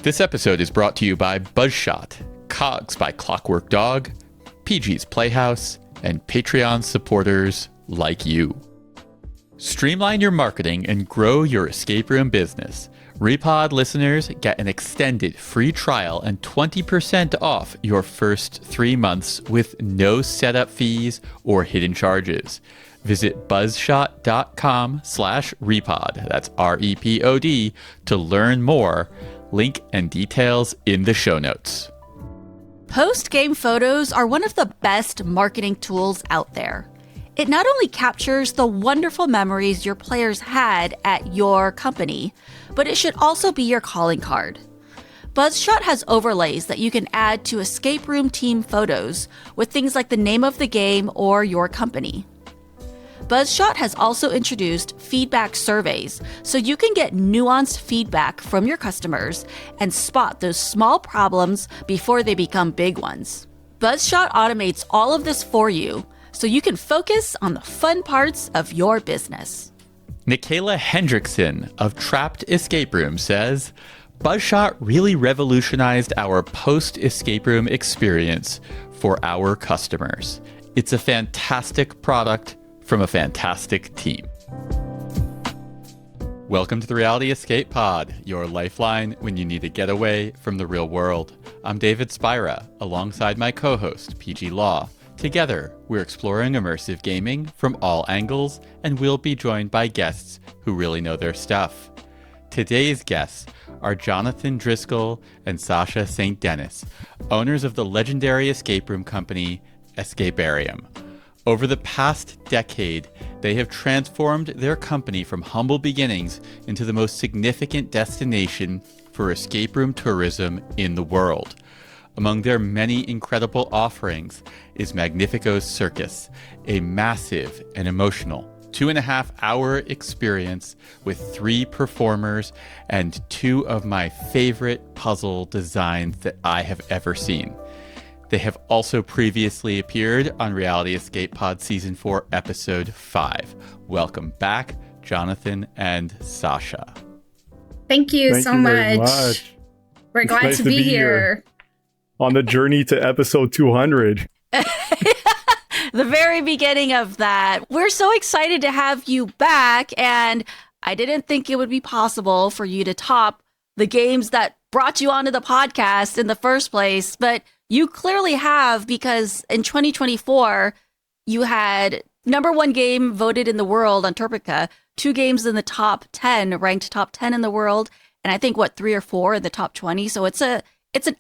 This episode is brought to you by Buzzshot, Cogs by Clockwork Dog, PG's Playhouse, and Patreon supporters like you. Streamline your marketing and grow your escape room business. REPOD listeners get an extended free trial and 20% off your first 3 months with no setup fees or hidden charges. Visit buzzshot.com/REPOD, that's REPOD, to learn more. Link and details in the show notes. Post-game photos are one of the best marketing tools out there. It not only captures the wonderful memories your players had at your company, but it should also be your calling card. Buzzshot has overlays that you can add to escape room team photos with things like the name of the game or your company. Buzzshot has also introduced feedback surveys, so you can get nuanced feedback from your customers and spot those small problems before they become big ones. Buzzshot automates all of this for you, so you can focus on the fun parts of your business. Nikayla Hendrickson of Trapped Escape Room says, Buzzshot really revolutionized our post-escape room experience for our customers. It's a fantastic product from a fantastic team. Welcome to the Reality Escape Pod, your lifeline when you need to get away from the real world. I'm David Spira, alongside my co-host, PG Law. Together, we're exploring immersive gaming from all angles, and we'll be joined by guests who really know their stuff. Today's guests are Jonathan Driscoll and Sacha St. Denis, owners of the legendary escape room company, Escaparium. Over the past decade, they have transformed their company from humble beginnings into the most significant destination for escape room tourism in the world. Among their many incredible offerings is Magnifico's Circus, a massive and emotional 2.5-hour experience with 3 performers and 2 of my favorite puzzle designs that I have ever seen. They have also previously appeared on Reality Escape Pod Season 4, Episode 5. Welcome back, Jonathan and Sacha. Thank you so much. We're glad to be here. On the journey to episode 200. The very beginning of that. We're so excited to have you back, and I didn't think it would be possible for you to top the games that brought you onto the podcast in the first place, but you clearly have, because in 2024, you had #1 game voted in the world on TERPECA, 2 games in the top 10, ranked top 10 in the world, and I think, 3 or 4 in the top 20. So it's an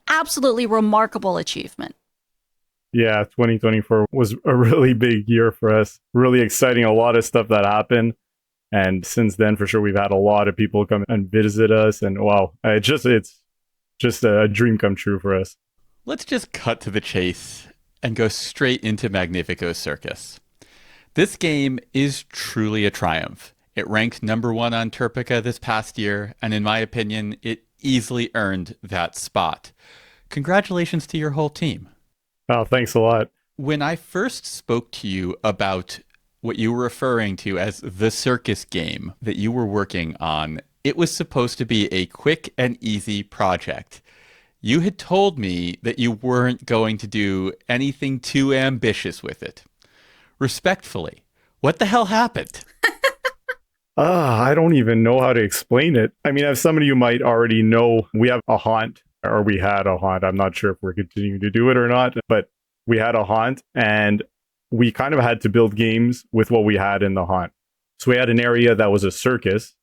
absolutely remarkable achievement. Yeah, 2024 was a really big year for us. Really exciting, a lot of stuff that happened. And since then, for sure, we've had a lot of people come and visit us. And wow, it's just a dream come true for us. Let's just cut to the chase and go straight into Magnifico's Circus. This game is truly a triumph. It ranked #1 on TERPECA this past year, and in my opinion, it easily earned that spot. Congratulations to your whole team. Oh, thanks a lot. When I first spoke to you about what you were referring to as the circus game that you were working on, it was supposed to be a quick and easy project. You had told me that you weren't going to do anything too ambitious with it. Respectfully, what the hell happened? I don't even know how to explain it. I mean, as some of you might already know, we have a haunt, or we had a haunt. I'm not sure if we're continuing to do it or not, but we had a haunt, and we kind of had to build games with what we had in the haunt. So we had an area that was a circus,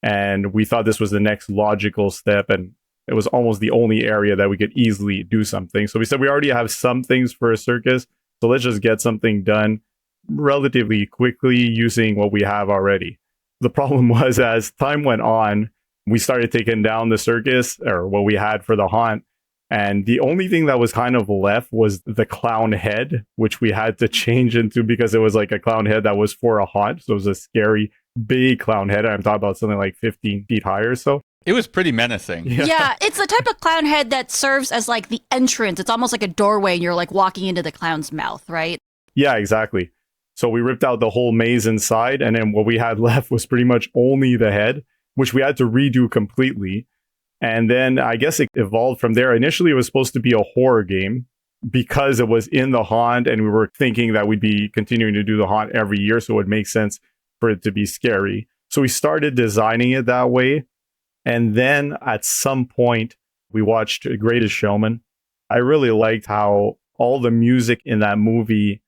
and we thought this was the next logical step, and it was almost the only area that we could easily do something. So we said, we already have some things for a circus, so let's just get something done relatively quickly using what we have already. The problem was, as time went on, we started taking down the circus, or what we had for the haunt, and the only thing that was kind of left was the clown head, which we had to change into, because it was like a clown head that was for a haunt. So it was a scary, big clown head. I'm talking about something like 15 feet high or so. It was pretty menacing. Yeah, it's the type of clown head that serves as like the entrance. It's almost like a doorway and you're like walking into the clown's mouth, right? Yeah, exactly. So we ripped out the whole maze inside, and then what we had left was pretty much only the head, which we had to redo completely. And then I guess it evolved from there. Initially, it was supposed to be a horror game because it was in the haunt, and we were thinking that we'd be continuing to do the haunt every year, so it would make sense for it to be scary. So we started designing it that way. And then at some point, we watched Greatest Showman. I really liked how all the music in that movie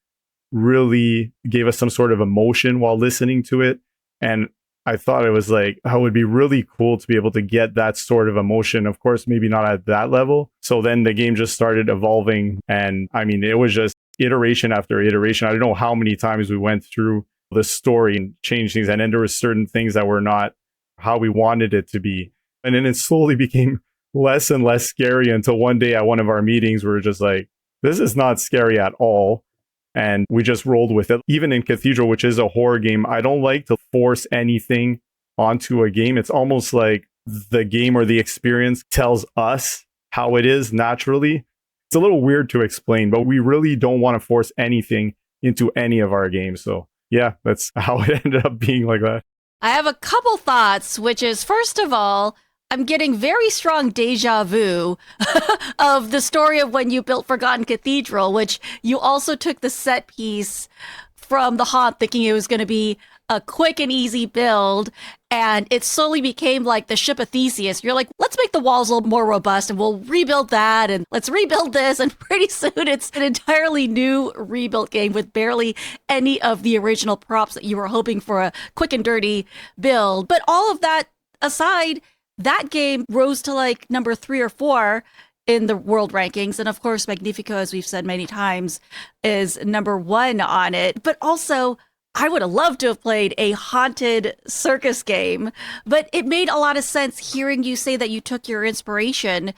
really gave us some sort of emotion while listening to it. And I thought it was like, how it would be really cool to be able to get that sort of emotion. Of course, maybe not at that level. So then the game just started evolving. And I mean, it was just iteration after iteration. I don't know how many times we went through the story and changed things. And then there were certain things that were not how we wanted it to be. And then it slowly became less and less scary until one day at one of our meetings, we were just like, this is not scary at all. And we just rolled with it. Even in Cathedral, which is a horror game, I don't like to force anything onto a game. It's almost like the game or the experience tells us how it is naturally. It's a little weird to explain, but we really don't want to force anything into any of our games. So yeah, that's how it ended up being like that. I have a couple thoughts, which is, first of all, I'm getting very strong deja vu of the story of when you built Forgotten Cathedral, which you also took the set piece from the haunt thinking it was going to be a quick and easy build. And it slowly became like the ship of Theseus. You're like, let's make the walls a little more robust and we'll rebuild that and let's rebuild this. And pretty soon it's an entirely new rebuilt game with barely any of the original props that you were hoping for a quick and dirty build. But all of that aside, that game rose to like number 3 or 4 in the world rankings. And of course, Magnifico, as we've said many times, is number 1 on it. But also, I would have loved to have played a haunted circus game. But it made a lot of sense hearing you say that you took your inspiration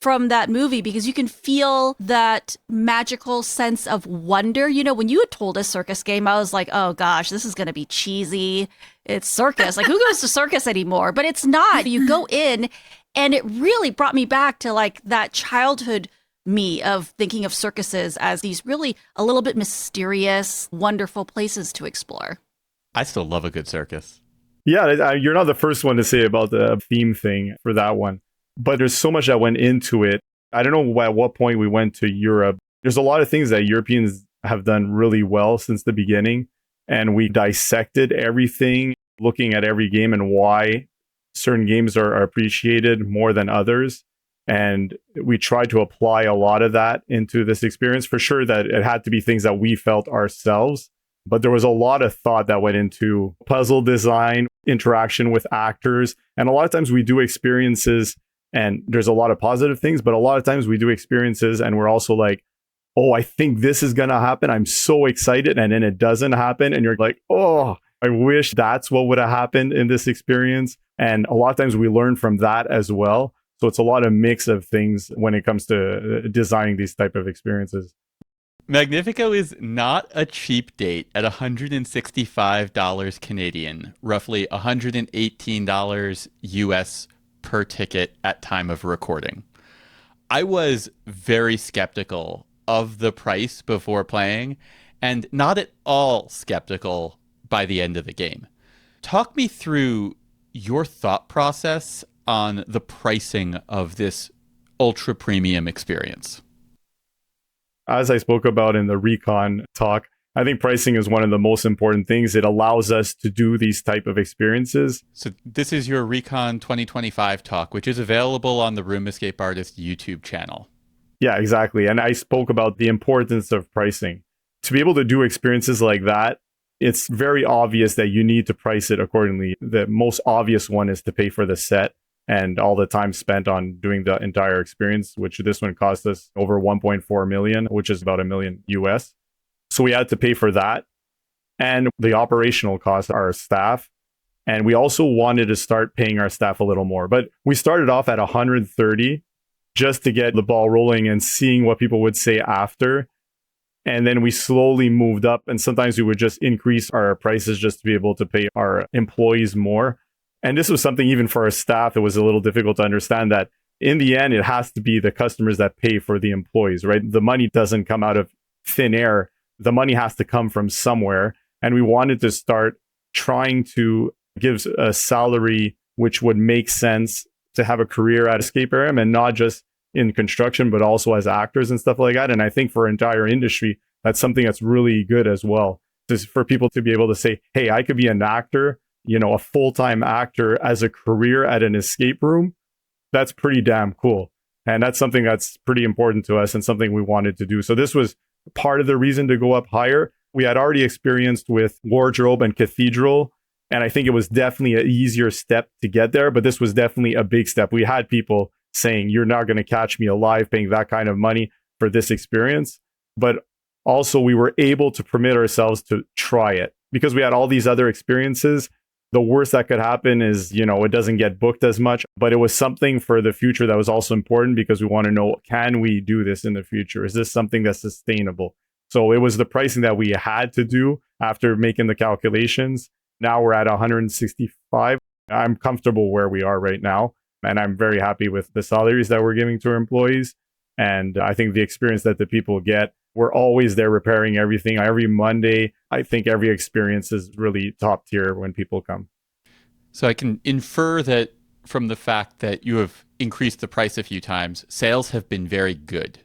from that movie, because you can feel that magical sense of wonder. You know, when you had told us circus game, I was like, oh gosh, this is going to be cheesy. It's circus. Like, who goes to circus anymore? But it's not. You go in, and it really brought me back to like that childhood me of thinking of circuses as these really a little bit mysterious, wonderful places to explore. I still love a good circus. Yeah, you're not the first one to say about the theme thing for that one. But there's so much that went into it. I don't know at what point we went to Europe. There's a lot of things that Europeans have done really well since the beginning. And we dissected everything, looking at every game and why certain games are appreciated more than others. And we tried to apply a lot of that into this experience. For sure that it had to be things that we felt ourselves. But there was a lot of thought that went into puzzle design, interaction with actors. And a lot of times we do experiences, and there's a lot of positive things, but a lot of times we do experiences and we're also like, oh, I think this is going to happen. I'm so excited. And then it doesn't happen. And you're like, oh, I wish that's what would have happened in this experience. And a lot of times we learn from that as well. So it's a lot of mix of things when it comes to designing these type of experiences. Magnifico is not a cheap date at $165 Canadian, roughly $118 US per ticket at time of recording. I was very skeptical of the price before playing, and not at all skeptical by the end of the game. Talk me through your thought process on the pricing of this ultra premium experience. As I spoke about in the Recon talk, I think pricing is one of the most important things. It allows us to do these type of experiences. So this is your Recon 2025 talk, which is available on the Room Escape Artist YouTube channel. Yeah, exactly. And I spoke about the importance of pricing. To be able to do experiences like that, it's very obvious that you need to price it accordingly. The most obvious one is to pay for the set and all the time spent on doing the entire experience, which this one cost us over 1.4 million, which is about $1 million US. So we had to pay for that. And the operational costs, our staff. And we also wanted to start paying our staff a little more. But we started off at 130 just to get the ball rolling and seeing what people would say after. And then we slowly moved up. And sometimes we would just increase our prices just to be able to pay our employees more. And this was something even for our staff, it was a little difficult to understand that in the end, it has to be the customers that pay for the employees, right? The money doesn't come out of thin air. the money has to come from somewhere. And we wanted to start trying to give a salary which would make sense to have a career at Escaparium, and not just in construction, but also as actors and stuff like that. And I think for our entire industry, that's something that's really good as well. Just for people to be able to say, hey, I could be an actor, a full-time actor as a career at an escape room. That's pretty damn cool. And that's something that's pretty important to us and something we wanted to do. So this was part of the reason to go up higher. We had already experienced with Wardrobe and Cathedral, and I think it was definitely an easier step to get there, but this was definitely a big step. We had people saying, you're not going to catch me alive paying that kind of money for this experience. But also we were able to permit ourselves to try it because we had all these other experiences. The worst that could happen is, it doesn't get booked as much, but it was something for the future that was also important because we want to know, can we do this in the future? Is this something that's sustainable? So it was the pricing that we had to do after making the calculations. Now we're at 165. I'm comfortable where we are right now. And I'm very happy with the salaries that we're giving to our employees. And I think the experience that the people get, we're always there repairing everything. Every Monday, I think every experience is really top tier when people come. So I can infer that from the fact that you have increased the price a few times, sales have been very good.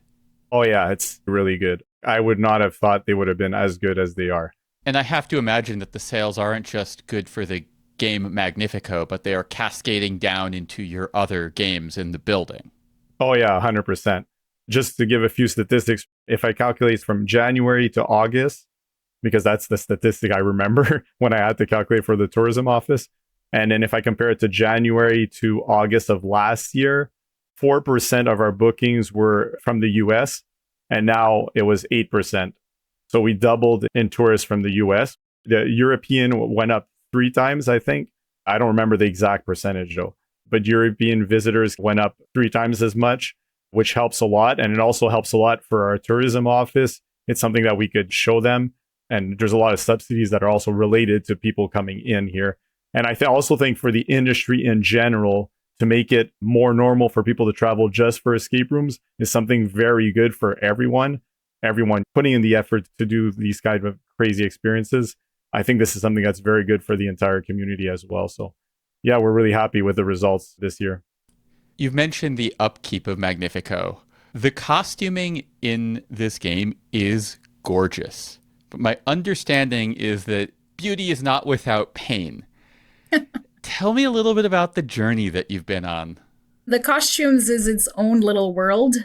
Oh yeah, it's really good. I would not have thought they would have been as good as they are. And I have to imagine that the sales aren't just good for the game Magnifico, but they are cascading down into your other games in the building. Oh yeah, 100%. Just to give a few statistics, if I calculate from January to August, because that's the statistic I remember when I had to calculate for the tourism office, and then if I compare it to January to August of last year, 4% of our bookings were from the US, and now it was 8%. So we doubled in tourists from the US. The European went up 3 times, I think. I don't remember the exact percentage though, but European visitors went up 3 times as much, which helps a lot. And it also helps a lot for our tourism office. It's something that we could show them. And there's a lot of subsidies that are also related to people coming in here. And I also think for the industry in general, to make it more normal for people to travel just for escape rooms is something very good for everyone. Everyone putting in the effort to do these kind of crazy experiences. I think this is something that's very good for the entire community as well. So yeah, we're really happy with the results this year. You've mentioned the upkeep of Magnifico. The costuming in this game is gorgeous. But my understanding is that beauty is not without pain. Tell me a little bit about the journey that you've been on. The costumes is its own little world.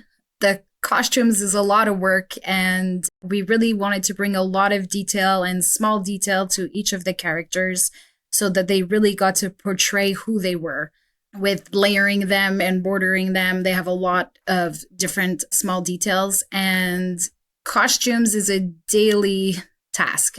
The costumes is a lot of work, and we really wanted to bring a lot of detail and small detail to each of the characters so that they really got to portray who they were. With layering them and bordering them, they have a lot of different small details, and costumes is a daily task.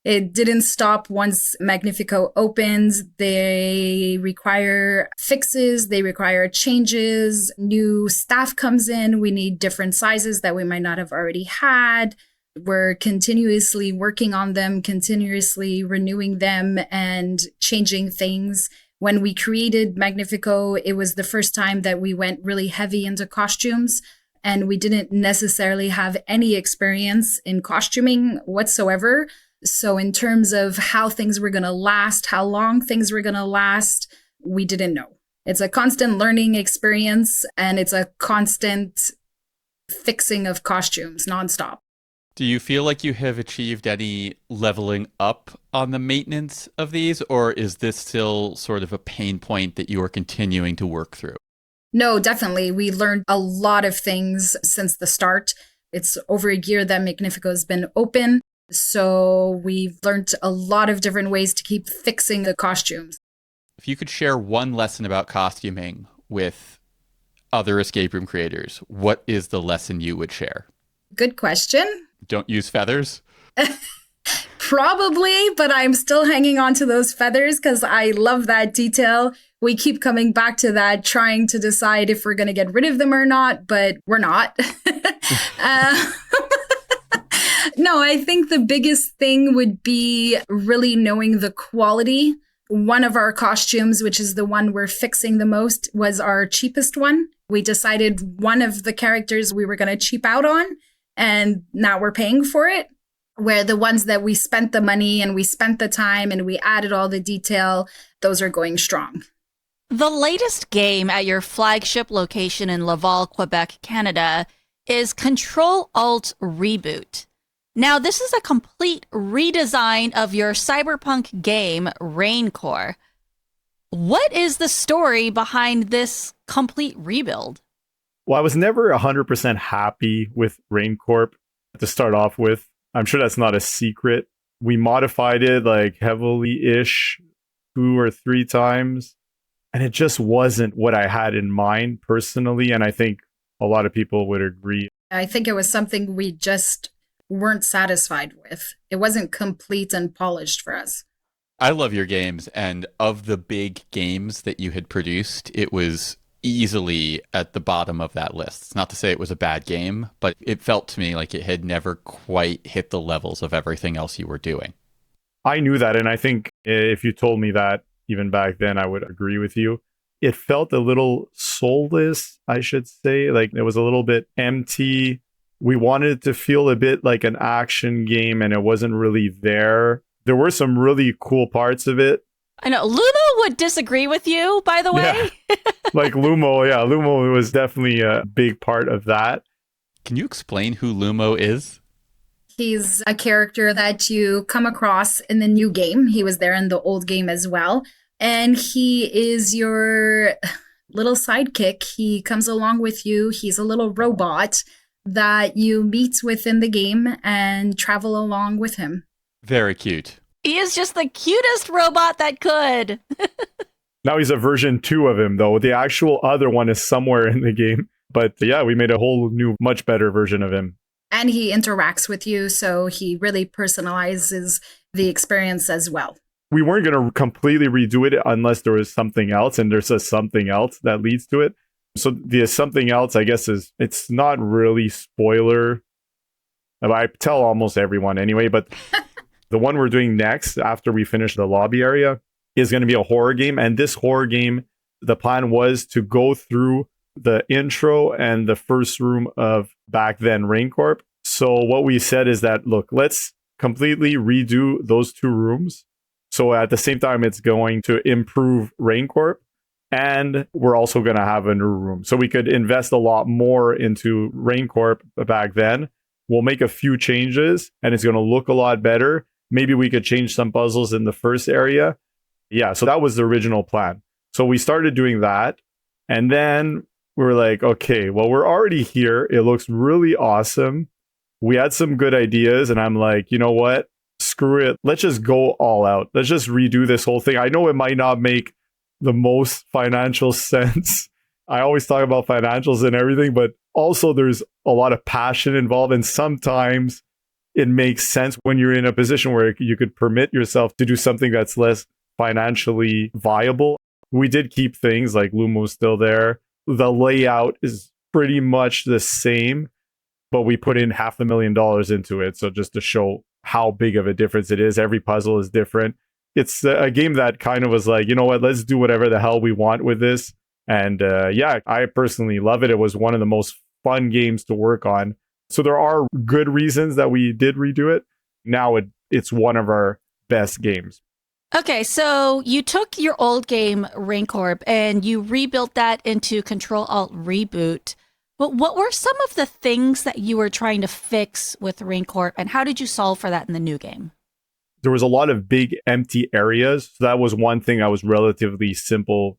It didn't stop once Magnifico opens. They require fixes. They require changes. New staff comes in. We need different sizes that we might not have already had. We're continuously working on them, continuously renewing them and changing things. When we created Magnifico, it was the first time that we went really heavy into costumes, and we didn't necessarily have any experience in costuming whatsoever. So in terms of how things were going to last, how long things were going to last, we didn't know. It's a constant learning experience, and it's a constant fixing of costumes nonstop. Do you feel like you have achieved any leveling up on the maintenance of these, or is this still sort of a pain point that you are continuing to work through? No, definitely. We learned a lot of things since the start. It's over a year that Magnifico has been open. So we've learned a lot of different ways to keep fixing the costumes. If you could share one lesson about costuming with other escape room creators, what is the lesson you would share? Good question. Don't use feathers? Probably, but I'm still hanging on to those feathers because I love that detail. We keep coming back to that, trying to decide if we're going to get rid of them or not, but we're not. No, I think the biggest thing would be really knowing the quality. One of our costumes, which is the one we're fixing the most, was our cheapest one. We decided one of the characters we were going to cheap out on, and now we're paying for it. where the ones that we spent the money and we spent the time and we added all the detail, those are going strong. The latest game at your flagship location in Laval, Quebec, Canada is Control-Alt Reboot. Now, this is a complete redesign of your cyberpunk game, Raincore. What is the story behind this complete rebuild? Well, I was never 100% happy with Raincorp to start off with. I'm sure that's not a secret. We modified it like heavily-ish 2 or 3 times, and it just wasn't what I had in mind personally, and I think a lot of people would agree. I think it was something we just weren't satisfied with. It wasn't complete and polished for us. I love your games, and of the big games that you had produced, it was easily at the bottom of that list. It's not to say it was a bad game, but it felt to me like it had never quite hit the levels of everything else you were doing. I knew that, and I think if you told me that even back then, I would agree with you. It felt a little soulless, I should say. Like it was a little bit empty. We wanted it to feel a bit like an action game, and it wasn't really there. There were some really cool parts of it. I know. Lumo would disagree with you, by the way. Yeah. Like Lumo, yeah. Lumo was definitely a big part of that. Can you explain who Lumo is? He's a character that you come across in the new game. He was there in the old game as well. And he is your little sidekick. He comes along with you. He's a little robot that you meet within the game and travel along with him. Very cute. He is just the cutest robot that could. Now he's a version 2 of him, though. The actual other one is somewhere in the game. But yeah, we made a whole new, much better version of him. And he interacts with you, so he really personalizes the experience as well. We weren't going to completely redo it unless there was something else, and there's a something else that leads to it. So the something else, I guess, is it's not really spoiler. I tell almost everyone anyway, but the one we're doing next after we finish the lobby area is going to be a horror game. And this horror game, the plan was to go through the intro and the first room of back then Raincorp. So what we said is that, look, let's completely redo those 2 rooms. So at the same time, it's going to improve Raincorp, and we're also going to have a new room. So we could invest a lot more into Raincorp back then. We'll make a few changes, and it's going to look a lot better. Maybe we could change some puzzles in the first area. Yeah, so that was the original plan. So we started doing that, and then we were like, okay, well, we're already here. It looks really awesome. We had some good ideas, and I'm like, you know what? Screw it. Let's just go all out. Let's just redo this whole thing. I know it might not make the most financial sense. I always talk about financials and everything, but also there's a lot of passion involved. And sometimes it makes sense when you're in a position where you could permit yourself to do something that's less financially viable. We did keep things like Lumo's still there. The layout is pretty much the same, but we put in $500,000 into it. So just to show how big of a difference it is. Every puzzle is different. It's a game that kind of was like, you know what, let's do whatever the hell we want with this. And yeah, I personally love it. It was one of the most fun games to work on. So there are good reasons that we did redo it. Now it's one of our best games. Okay, so you took your old game, Raincorp, and you rebuilt that into Control-Alt Reboot. But what were some of the things that you were trying to fix with Raincorp, and how did you solve for that in the new game? There was a lot of big empty areas. So that was one thing that was relatively simple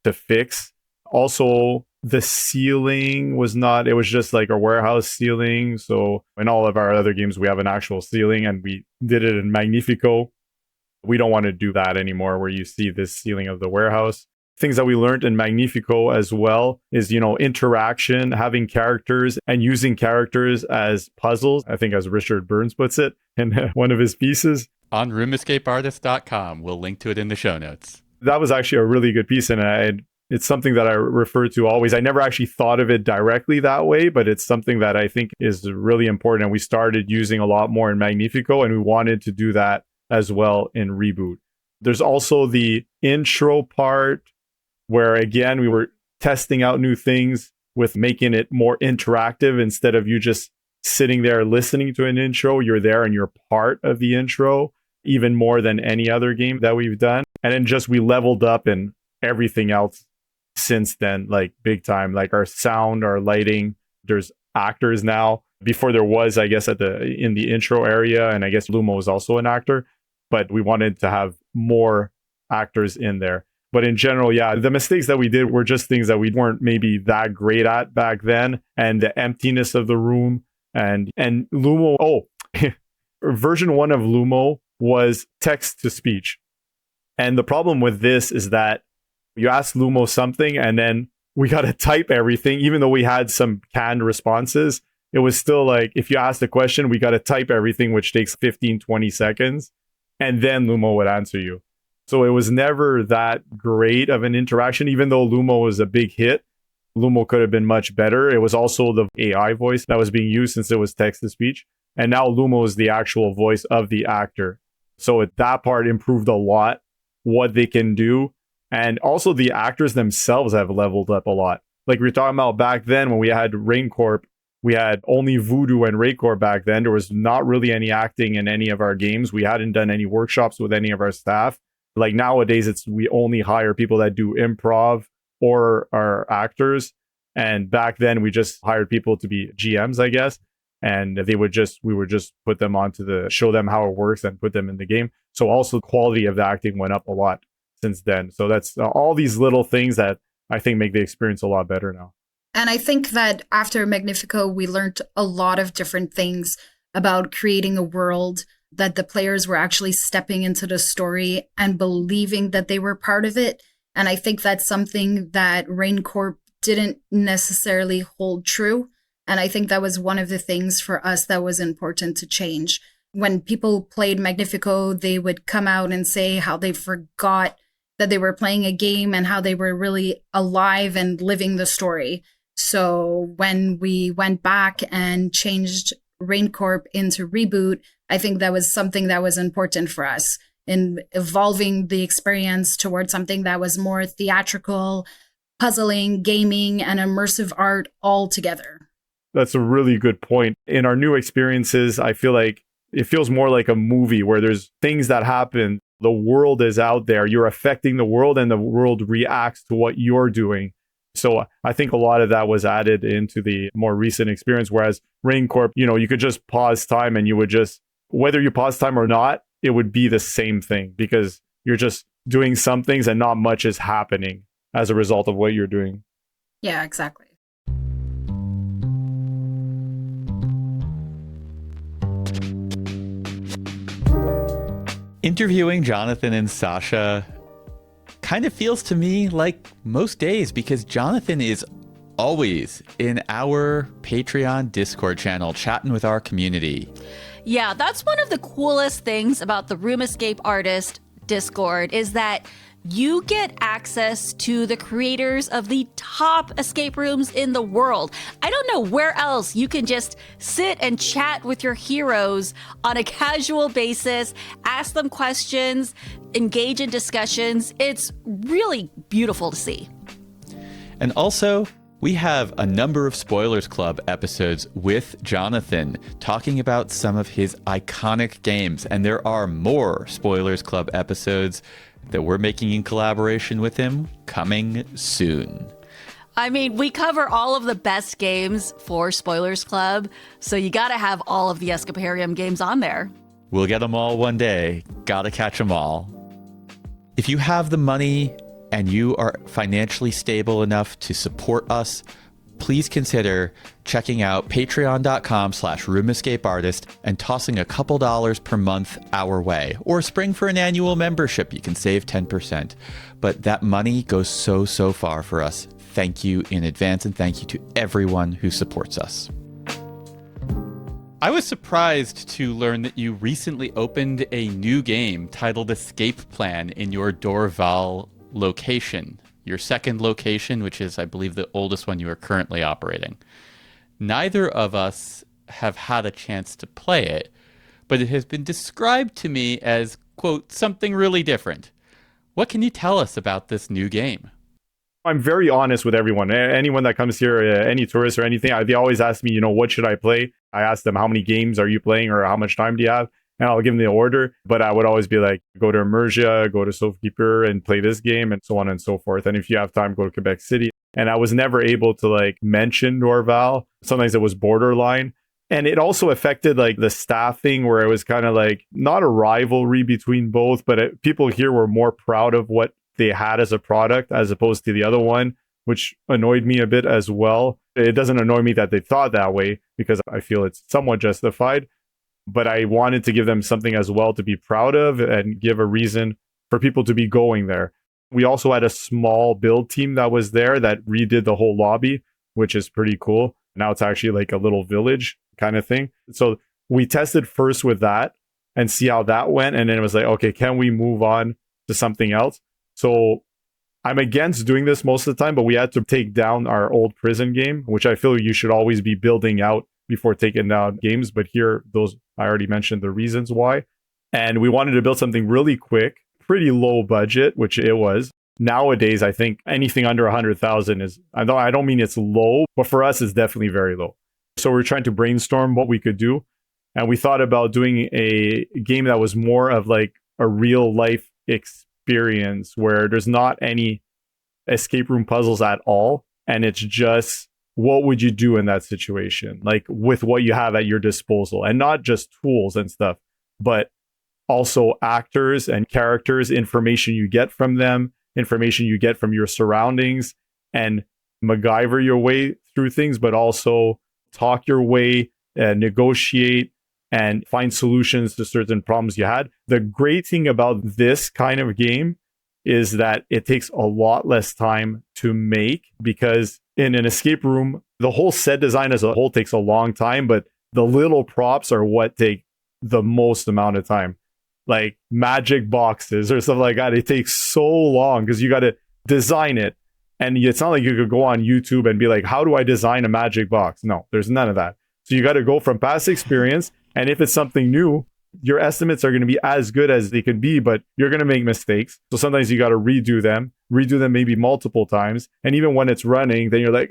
to fix. Also, the ceiling was not, it was just like a warehouse ceiling. So in all of our other games, we have an actual ceiling, and we did it in Magnifico. We don't want to do that anymore, where you see this ceiling of the warehouse. Things that we learned in Magnifico as well is, interaction, having characters and using characters as puzzles. I think as Richard Burns puts it in one of his pieces. On roomescapeartist.com. We'll link to it in the show notes. That was actually a really good piece, and it's something that I refer to always. I never actually thought of it directly that way, but it's something that I think is really important. And we started using a lot more in Magnifico, and we wanted to do that as well in Reboot. There's also the intro part, where again, we were testing out new things with making it more interactive instead of you just sitting there listening to an intro. You're there and you're part of the intro, even more than any other game that we've done. And then just we leveled up in everything else since then, like big time, like our sound, our lighting. There's actors now. Before there was, I guess, in the intro area, and I guess Lumo was also an actor, but we wanted to have more actors in there. But in general, yeah, the mistakes that we did were just things that we weren't maybe that great at back then, and the emptiness of the room and Lumo. Oh, version 1 of Lumo was text to speech. And the problem with this is that you ask Lumo something and then we got to type everything, even though we had some canned responses. It was still like, if you asked a question, we got to type everything, which takes 15, 20 seconds. And then Lumo would answer you. So it was never that great of an interaction, even though Lumo was a big hit. Lumo could have been much better. It was also the AI voice that was being used since it was text to speech. And now Lumo is the actual voice of the actor. So that part improved a lot, what they can do. And also the actors themselves have leveled up a lot. Like we were talking about back then when we had RainCorp, we had only Voodoo and RayCorp back then. There was not really any acting in any of our games. We hadn't done any workshops with any of our staff. Like nowadays, we only hire people that do improv or are actors. And back then, we just hired people to be GMs, I guess. And we would just put them show them how it works and put them in the game. So also the quality of the acting went up a lot since then. So that's all these little things that I think make the experience a lot better now. And I think that after Magnifico, we learned a lot of different things about creating a world, that the players were actually stepping into the story and believing that they were part of it. And I think that's something that RainCorp didn't necessarily hold true. And I think that was one of the things for us that was important to change. When people played Magnifico, they would come out and say how they forgot that they were playing a game and how they were really alive and living the story. So when we went back and changed RainCorp into Reboot, I think that was something that was important for us in evolving the experience towards something that was more theatrical, puzzling, gaming, and immersive art all together. That's a really good point. In our new experiences, I feel like it feels more like a movie where there's things that happen. The world is out there. You're affecting the world and the world reacts to what you're doing. So I think a lot of that was added into the more recent experience, whereas RainCorp, you could just pause time and you would just, whether you pause time or not, it would be the same thing because you're just doing some things and not much is happening as a result of what you're doing. Yeah, exactly. Interviewing Jonathan and Sacha kind of feels to me like most days because Jonathan is always in our Patreon Discord channel chatting with our community. Yeah, that's one of the coolest things about the Room Escape Artist Discord is that you get access to the creators of the top escape rooms in the world. I don't know where else you can just sit and chat with your heroes on a casual basis, ask them questions, engage in discussions. It's really beautiful to see. And also, we have a number of Spoilers Club episodes with Jonathan talking about some of his iconic games. And there are more Spoilers Club episodes that we're making in collaboration with him coming soon. I mean, we cover all of the best games for Spoilers Club, so you gotta have all of the Escaparium games on there. We'll get them all one day. Gotta catch them all. If you have the money and you are financially stable enough to support us, please consider checking out patreon.com/roomescapeartist and tossing a couple dollars per month our way, or spring for an annual membership. You can save 10%, but that money goes so far for us. Thank you in advance, and thank you to everyone who supports us. I was surprised to learn that you recently opened a new game titled Escape Plan in your Dorval location. Your second location, which is, I believe, the oldest one you are currently operating. Neither of us have had a chance to play it, but it has been described to me as, quote, something really different. What can you tell us about this new game? I'm very honest with everyone. Anyone that comes here, any tourist or anything, they always ask me, what should I play? I asked them, how many games are you playing or how much time do you have? And I'll give them the order. But I would always be like, go to Immersia, go to Soulkeeper and play this game and so on and so forth. And if you have time, go to Quebec City. And I was never able to like mention Dorval. Sometimes it was borderline. And it also affected like the staffing where it was kind of like not a rivalry between both, but people here were more proud of what they had as a product as opposed to the other one, which annoyed me a bit as well. It doesn't annoy me that they thought that way because I feel it's somewhat justified, but I wanted to give them something as well to be proud of and give a reason for people to be going there. We also had a small build team that was there that redid the whole lobby, which is pretty cool. Now it's actually like a little village kind of thing. So we tested first with that and see how that went. And then it was like, okay, can we move on to something else? So I'm against doing this most of the time, but we had to take down our old prison game, which I feel you should always be building out before taking down games. But here, those I already mentioned the reasons why. And we wanted to build something really quick, pretty low budget, which it was. Nowadays, I think anything under 100,000 is, I don't mean it's low, but for us, it's definitely very low. So we're trying to brainstorm what we could do. And we thought about doing a game that was more of like a real life experience where there's not any escape room puzzles at all. And it's just, what would you do in that situation? Like with what you have at your disposal, and not just tools and stuff, but also actors and characters, information you get from them, information you get from your surroundings, and MacGyver your way through things, but also talk your way, negotiate, and find solutions to certain problems you had. The great thing about this kind of game is that it takes a lot less time to make, because in an escape room, the whole set design as a whole takes a long time, but the little props are what take the most amount of time. Like magic boxes or stuff like that. It takes so long because you got to design it. And it's not like you could go on YouTube and be like, how do I design a magic box? No, there's none of that. So you got to go from past experience. And if it's something new, your estimates are going to be as good as they can be, but you're going to make mistakes. So sometimes you got to redo them maybe multiple times. And even when it's running, then you're like,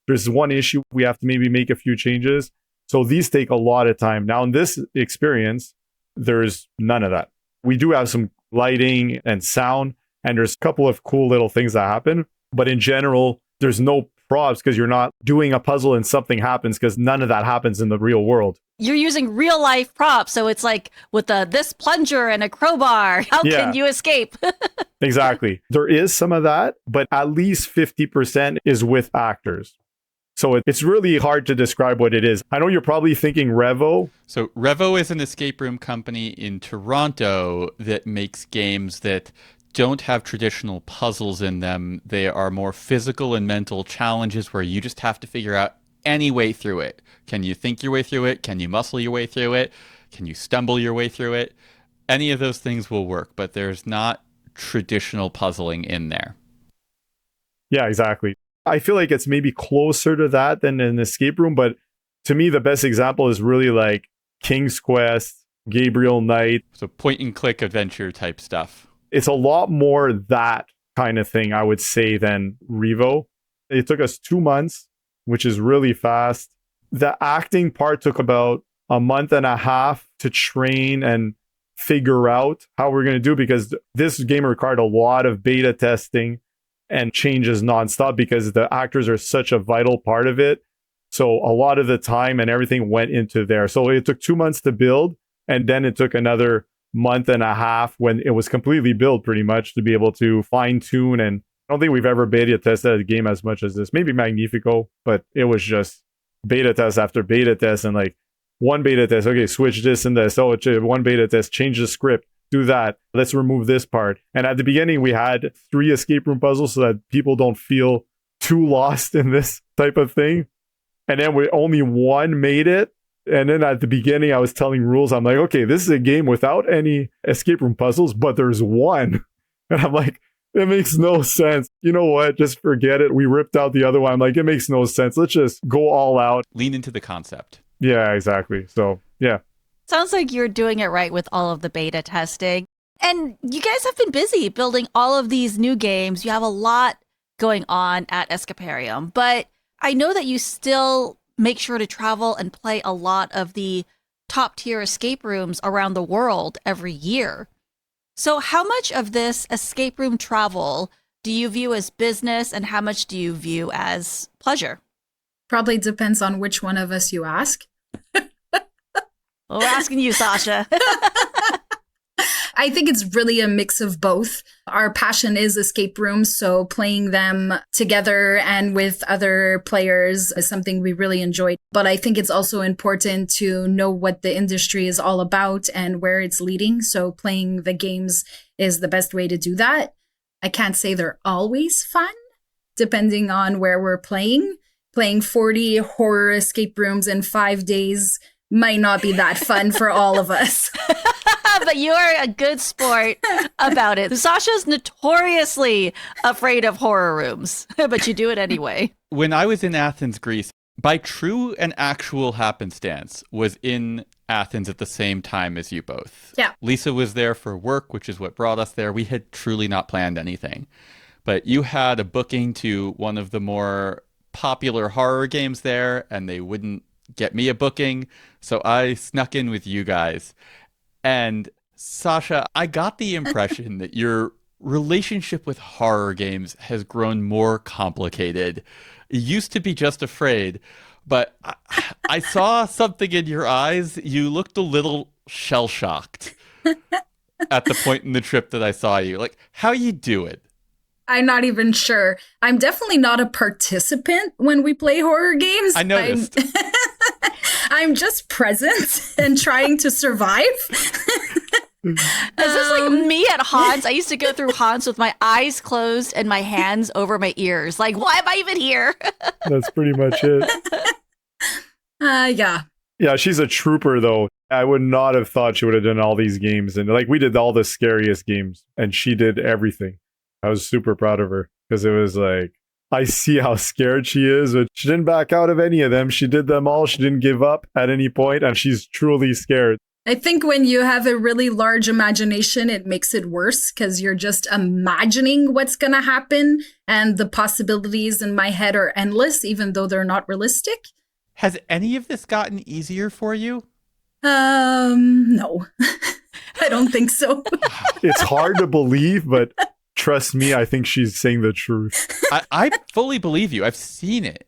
there's one issue. We have to maybe make a few changes. So these take a lot of time. Now in this experience, there's none of that. We do have some lighting and sound, and there's a couple of cool little things that happen. But in general, there's no props because you're not doing a puzzle and something happens, because none of that happens in the real world. You're using real life props. So it's like with this plunger and a crowbar, how can you escape? Exactly. There is some of that, but at least 50% is with actors. So it's really hard to describe what it is. I know you're probably thinking Revo. So Revo is an escape room company in Toronto that makes games that don't have traditional puzzles in them. They are more physical and mental challenges where you just have to figure out any way through it. Can you think your way through it? Can you muscle your way through it? Can you stumble your way through it? Any of those things will work, but there's not traditional puzzling in there. Yeah, exactly. I feel like it's maybe closer to that than an escape room, but to me, the best example is really like King's Quest, Gabriel Knight. So point and click adventure type stuff. It's a lot more that kind of thing, I would say, than Revo. It took us 2 months, which is really fast. The acting part took about a month and a half to train and figure out how we're going to do, because this game required a lot of beta testing and changes nonstop because the actors are such a vital part of it. So a lot of the time and everything went into there. So it took 2 months to build, and then it took another month and a half when it was completely built pretty much to be able to fine tune. And I don't think we've ever beta tested a game as much as this. Maybe Magnifico, but it was just beta test after beta test, and like one beta test, okay, switch this and this. Oh, one beta test, change the script, do that. Let's remove this part. And at the beginning, we had 3 escape room puzzles so that people don't feel too lost in this type of thing. And then only one made it. And then at the beginning, I was telling rules. I'm like, okay, this is a game without any escape room puzzles, but there's one. And I'm like, it makes no sense. You know what? Just forget it. We ripped out the other one. I'm like, it makes no sense. Let's just go all out. Lean into the concept. Yeah, exactly. So, yeah. Sounds like you're doing it right with all of the beta testing. And you guys have been busy building all of these new games. You have a lot going on at Escaparium. But I know that you still make sure to travel and play a lot of the top tier escape rooms around the world every year. So how much of this escape room travel do you view as business and how much do you view as pleasure? Probably depends on which one of us you ask. Well, we're asking you, Sacha. I think it's really a mix of both. Our passion is escape rooms, so playing them together and with other players is something we really enjoy. But I think it's also important to know what the industry is all about and where it's leading. So playing the games is the best way to do that. I can't say they're always fun, depending on where we're playing. Playing 40 horror escape rooms in 5 days might not be that fun for all of us. But you're a good sport about it. Sasha's notoriously afraid of horror rooms, but you do it anyway. When I was in Athens, Greece, by true and actual happenstance, was in Athens at the same time as you both. Yeah. Lisa was there for work, which is what brought us there. We had truly not planned anything. But you had a booking to one of the more popular horror games there, and they wouldn't get me a booking. So I snuck in with you guys. And Sacha, I got the impression that your relationship with horror games has grown more complicated. You used to be just afraid, but I saw something in your eyes. You looked a little shell-shocked at the point in the trip that I saw you. Like, how you do it? I'm not even sure. I'm definitely not a participant when we play horror games. I noticed. I'm just present and trying to survive. Is this like me at haunts? I used to go through haunts with my eyes closed and my hands over my ears. Like, why am I even here? That's pretty much it. Yeah. Yeah, she's a trooper, though. I would not have thought she would have done all these games. And like, we did all the scariest games, and she did everything. I was super proud of her because it was like, I see how scared she is, but she didn't back out of any of them. She did them all. She didn't give up at any point, and she's truly scared. I think when you have a really large imagination, it makes it worse because you're just imagining what's going to happen, and the possibilities in my head are endless, even though they're not realistic. Has any of this gotten easier for you? No, I don't think so. It's hard to believe, but trust me, I think she's saying the truth. I fully believe you. I've seen it.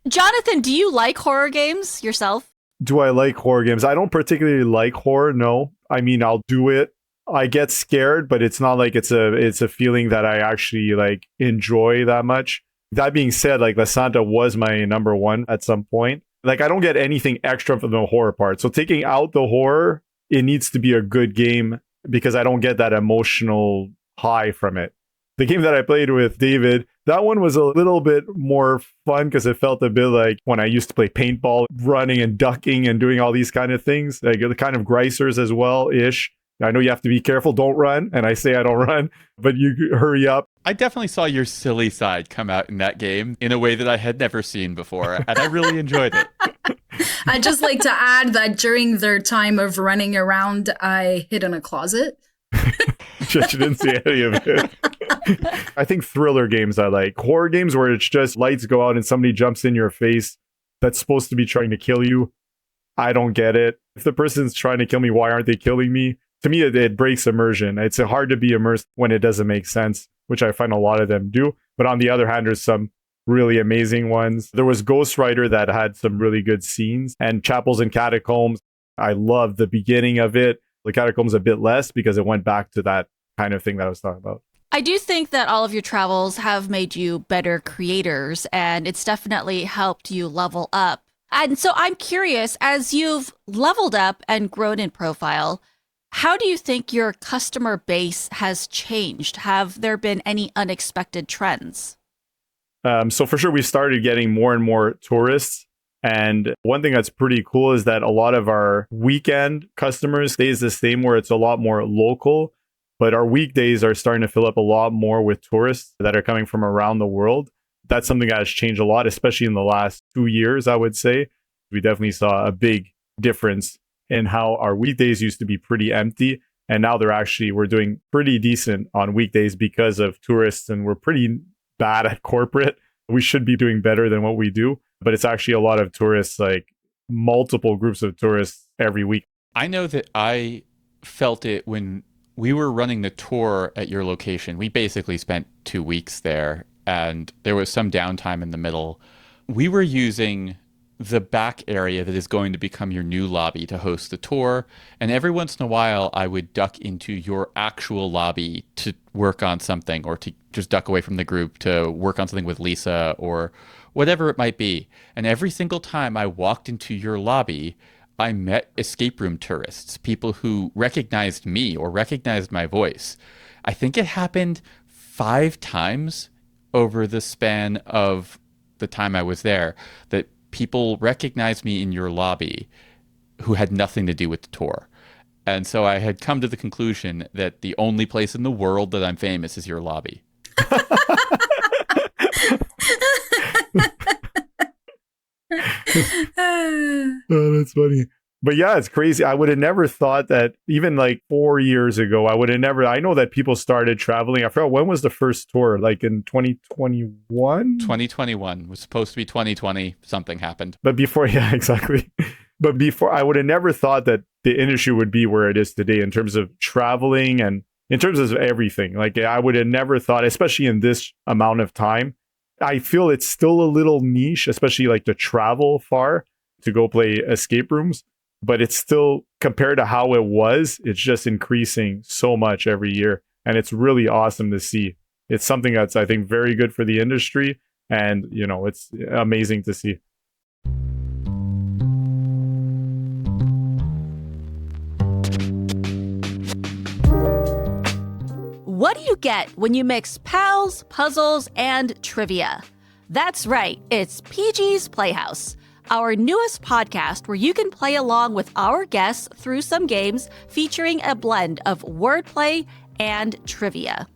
Jonathan, do you like horror games yourself? Do I like horror games? I don't particularly like horror, no. I mean, I'll do it. I get scared, but it's not like it's a feeling that I actually like enjoy that much. That being said, like La Santa was my number one at some point. Like, I don't get anything extra from the horror part. So taking out the horror, it needs to be a good game because I don't get that emotional high from it. The game that I played with David, that one was a little bit more fun because it felt a bit like when I used to play paintball, running and ducking and doing all these kind of things, like the kind of Greisers as well-ish. I know you have to be careful, don't run, and I say I don't run, but you hurry up. I definitely saw your silly side come out in that game in a way that I had never seen before, and I really enjoyed it. I'd just like to add that during their time of running around, I hid in a closet. She didn't see any of it. I think thriller games I like. Horror games where it's just lights go out and somebody jumps in your face that's supposed to be trying to kill you. I don't get it. If the person's trying to kill me, why aren't they killing me? To me, it breaks immersion. It's hard to be immersed when it doesn't make sense, which I find a lot of them do. But on the other hand, there's some really amazing ones. There was Ghost Rider that had some really good scenes, and Chapels and Catacombs. I loved the beginning of it. The Catacombs a bit less because it went back to that kind of thing that I was talking about. I do think that all of your travels have made you better creators, and it's definitely helped you level up. And so I'm curious, as you've leveled up and grown in profile, how do you think your customer base has changed? Have there been any unexpected trends? So for sure, we started getting more and more tourists. And one thing that's pretty cool is that a lot of our weekend customers stays the same, where it's a lot more local. But our weekdays are starting to fill up a lot more with tourists that are coming from around the world. That's something that has changed a lot, especially in the last 2 years, I would say. We definitely saw a big difference in how our weekdays used to be pretty empty. And now we're doing pretty decent on weekdays because of tourists, and we're pretty bad at corporate. We should be doing better than what we do. but it's actually a lot of tourists, like multiple groups of tourists every week. I know that I felt it when we were running the tour at your location. We basically spent 2 weeks there, and there was some downtime in the middle. We were using the back area that is going to become your new lobby to host the tour. And every once in a while, I would duck into your actual lobby to work on something, or to just duck away from the group to work on something with Lisa or whatever it might be. And every single time I walked into your lobby, I met escape room tourists, people who recognized me or recognized my voice. I think it happened 5 times over the span of the time I was there that people recognized me in your lobby who had nothing to do with the tour. And so I had come to the conclusion that the only place in the world that I'm famous is your lobby. Oh, that's funny. But yeah, it's crazy. I would have never thought that even like 4 years ago, I know that people started traveling. I forgot, when was the first tour? Like in 2021? 2021 was supposed to be 2020. Something happened. But before, yeah, exactly. But before, I would have never thought that the industry would be where it is today in terms of traveling and in terms of everything. Like I would have never thought, especially in this amount of time. I feel it's still a little niche, especially like to travel far to go play escape rooms. But it's still, compared to how it was, it's just increasing so much every year. And it's really awesome to see. It's something that's, I think, very good for the industry. And, you know, it's amazing to see. What do you get when you mix pals, puzzles, and trivia? That's right, it's PG's Playhouse, our newest podcast where you can play along with our guests through some games featuring a blend of wordplay and trivia.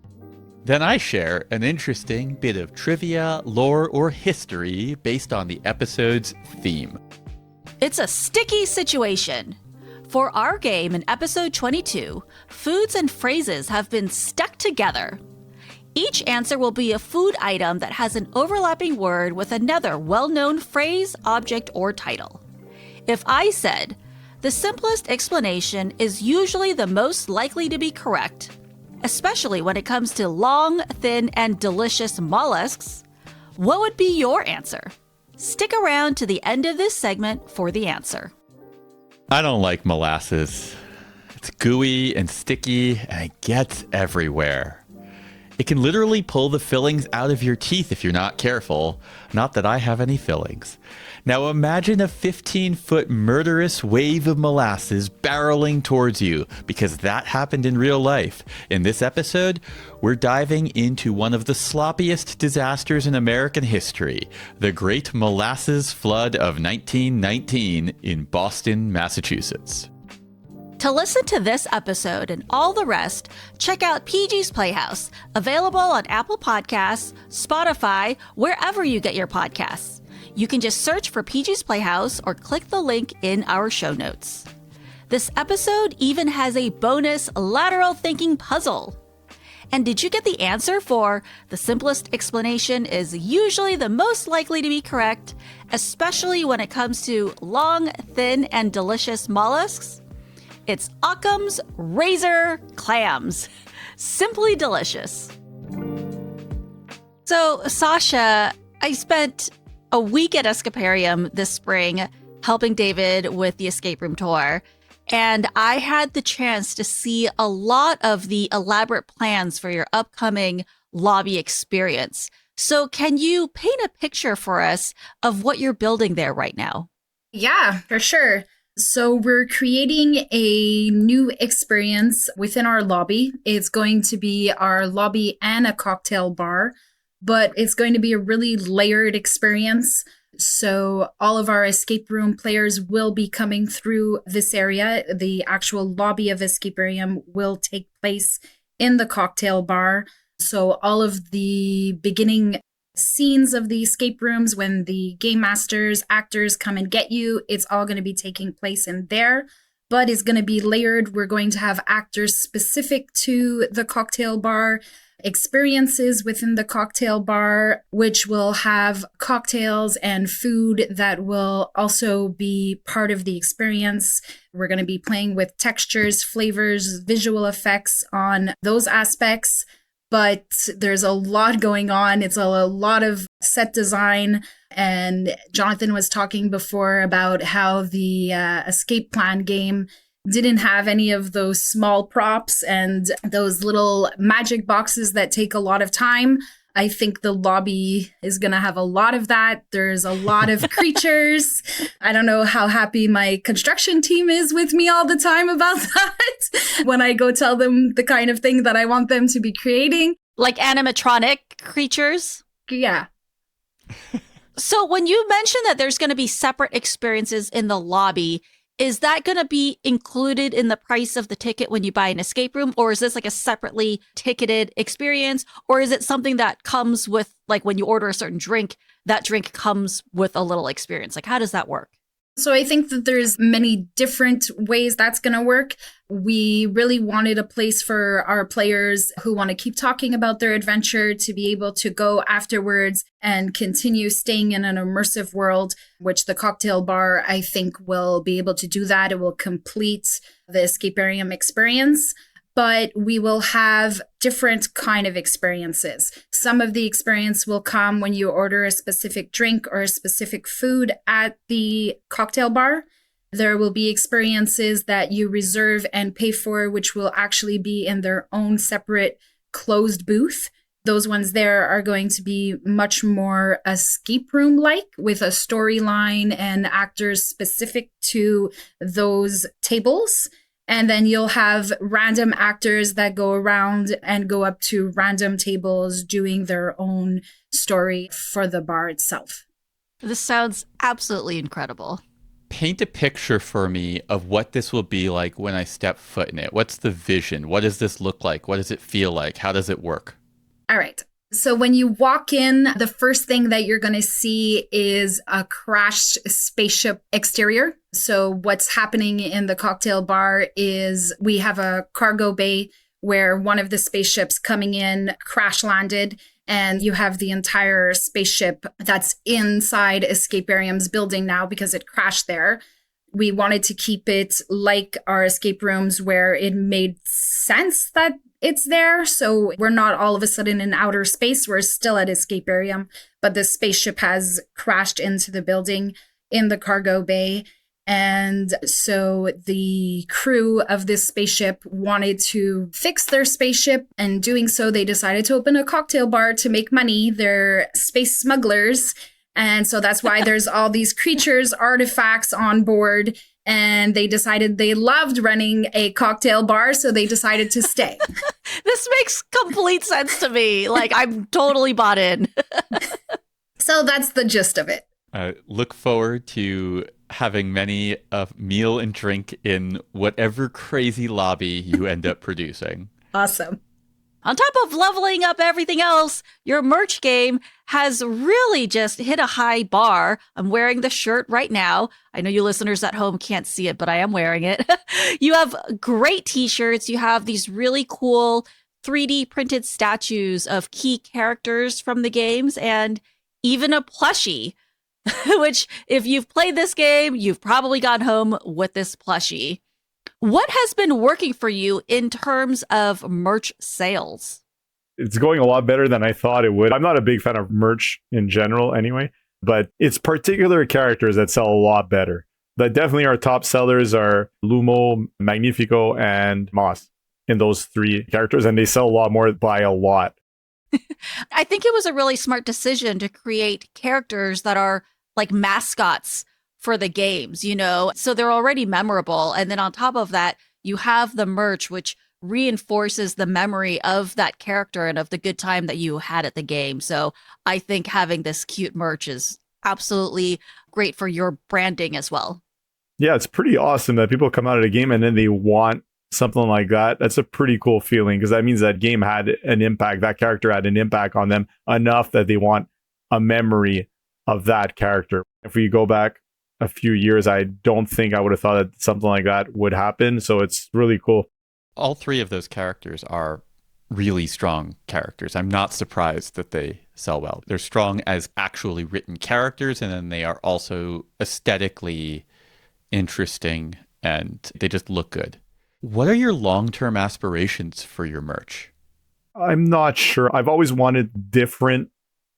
Then I share an interesting bit of trivia, lore, or history based on the episode's theme. It's a sticky situation. For our game in episode 22, foods and phrases have been stuck together. Each answer will be a food item that has an overlapping word with another well-known phrase, object, or title. If I said, the simplest explanation is usually the most likely to be correct, especially when it comes to long, thin, and delicious mollusks, what would be your answer? Stick around to the end of this segment for the answer. I don't like molasses. It's gooey and sticky, and it gets everywhere. It can literally pull the fillings out of your teeth if you're not careful. Not that I have any fillings. Now imagine a 15-foot murderous wave of molasses barreling towards you, because that happened in real life. In this episode, we're diving into one of the sloppiest disasters in American history, the Great Molasses Flood of 1919 in Boston, Massachusetts. To listen to this episode and all the rest, check out PG's Playhouse, available on Apple Podcasts, Spotify, wherever you get your podcasts. You can just search for PG's Playhouse or click the link in our show notes. This episode even has a bonus lateral thinking puzzle. And did you get the answer for the simplest explanation is usually the most likely to be correct, especially when it comes to long, thin, and delicious mollusks? It's Occam's razor clams. Simply delicious. So, Sacha, I spent a week at Escaparium this spring helping David with the escape room tour, and I had the chance to see a lot of the elaborate plans for your upcoming lobby experience. So can you paint a picture for us of what you're building there right now? Yeah, for sure. So we're creating a new experience within our lobby. It's going to be our lobby and a cocktail bar, but it's going to be a really layered experience. So all of our escape room players will be coming through this area. The actual lobby of Escaparium will take place in the cocktail bar. So all of the beginning scenes of the escape rooms, when the game masters, actors come and get you, it's all going to be taking place in there, but it's going to be layered. We're going to have actors specific to the cocktail bar. experiences within the cocktail bar, which will have cocktails and food that will also be part of the experience. We're going to be playing with textures, flavors, visual effects on those aspects. But there's a lot going on. It's a lot of set design. And Jonathan was talking before about how the escape plan game didn't have any of those small props and those little magic boxes that take a lot of time. I think the lobby is going to have a lot of that. There's a lot of creatures. I don't know how happy my construction team is with me all the time about that when I go tell them the kind of thing that I want them to be creating. Like animatronic creatures? Yeah. So when you mentioned that there's going to be separate experiences in the lobby, is that going to be included in the price of the ticket when you buy an escape room? Or is this like a separately ticketed experience? Or is it something that comes with, like when you order a certain drink, that drink comes with a little experience? Like, how does that work? So I think that there's many different ways that's going to work. We really wanted a place for our players who want to keep talking about their adventure to be able to go afterwards and continue staying in an immersive world, which the cocktail bar, I think, will be able to do that. It will complete the Escaparium experience. But we will have different kind of experiences. Some of the experience will come when you order a specific drink or a specific food at the cocktail bar. There will be experiences that you reserve and pay for, which will actually be in their own separate closed booth. Those ones there are going to be much more escape room-like with a storyline and actors specific to those tables. And then you'll have random actors that go around and go up to random tables doing their own story for the bar itself. This sounds absolutely incredible. Paint a picture for me of what this will be like when I step foot in it. What's the vision? What does this look like? What does it feel like? How does it work? All right. So when you walk in, the first thing that you're going to see is a crashed spaceship exterior. So what's happening in the cocktail bar is we have a cargo bay where one of the spaceships coming in crash landed, and you have the entire spaceship that's inside Escaparium's building now because it crashed there. We wanted to keep it like our escape rooms where it made sense that it's there. So we're not all of a sudden in outer space. We're still at Escaparium, but the spaceship has crashed into the building in the cargo bay. And so the crew of this spaceship wanted to fix their spaceship. And doing so, they decided to open a cocktail bar to make money. They're space smugglers. And so that's why there's all these creatures, artifacts on board. And they decided they loved running a cocktail bar, so they decided to stay. This makes complete sense to me. Like, I'm totally bought in. So that's the gist of it. Look forward to having many a meal and drink in whatever crazy lobby you end up producing. Awesome. On top of leveling up everything else, your merch game has really just hit a high bar. I'm wearing the shirt right now. I know you listeners at home can't see it, but I am wearing it. You have great t-shirts. You have these really cool 3D printed statues of key characters from the games and even a plushie, which if you've played this game, you've probably gone home with this plushie. What has been working for you in terms of merch sales? It's going a lot better than I thought it would. I'm not a big fan of merch in general anyway, but it's particular characters that sell a lot better. But definitely our top sellers are Lumo, Magnifico, and Moss in those three characters, and they sell a lot more by a lot. I think it was a really smart decision to create characters that are like mascots for the games, you know, so they're already memorable. And then on top of that, you have the merch, which reinforces the memory of that character and of the good time that you had at the game. So I think having this cute merch is absolutely great for your branding as well. Yeah, it's pretty awesome that people come out of the game and then they want something like that. That's a pretty cool feeling because that means that game had an impact. That character had an impact on them enough that they want a memory of that character. If we go back a few years, I don't think I would have thought that something like that would happen. So it's really cool. All three of those characters are really strong characters. I'm not surprised that they sell well. They're strong as actually written characters, and then they are also aesthetically interesting and they just look good. What are your long-term aspirations for your merch? I'm not sure. I've always wanted different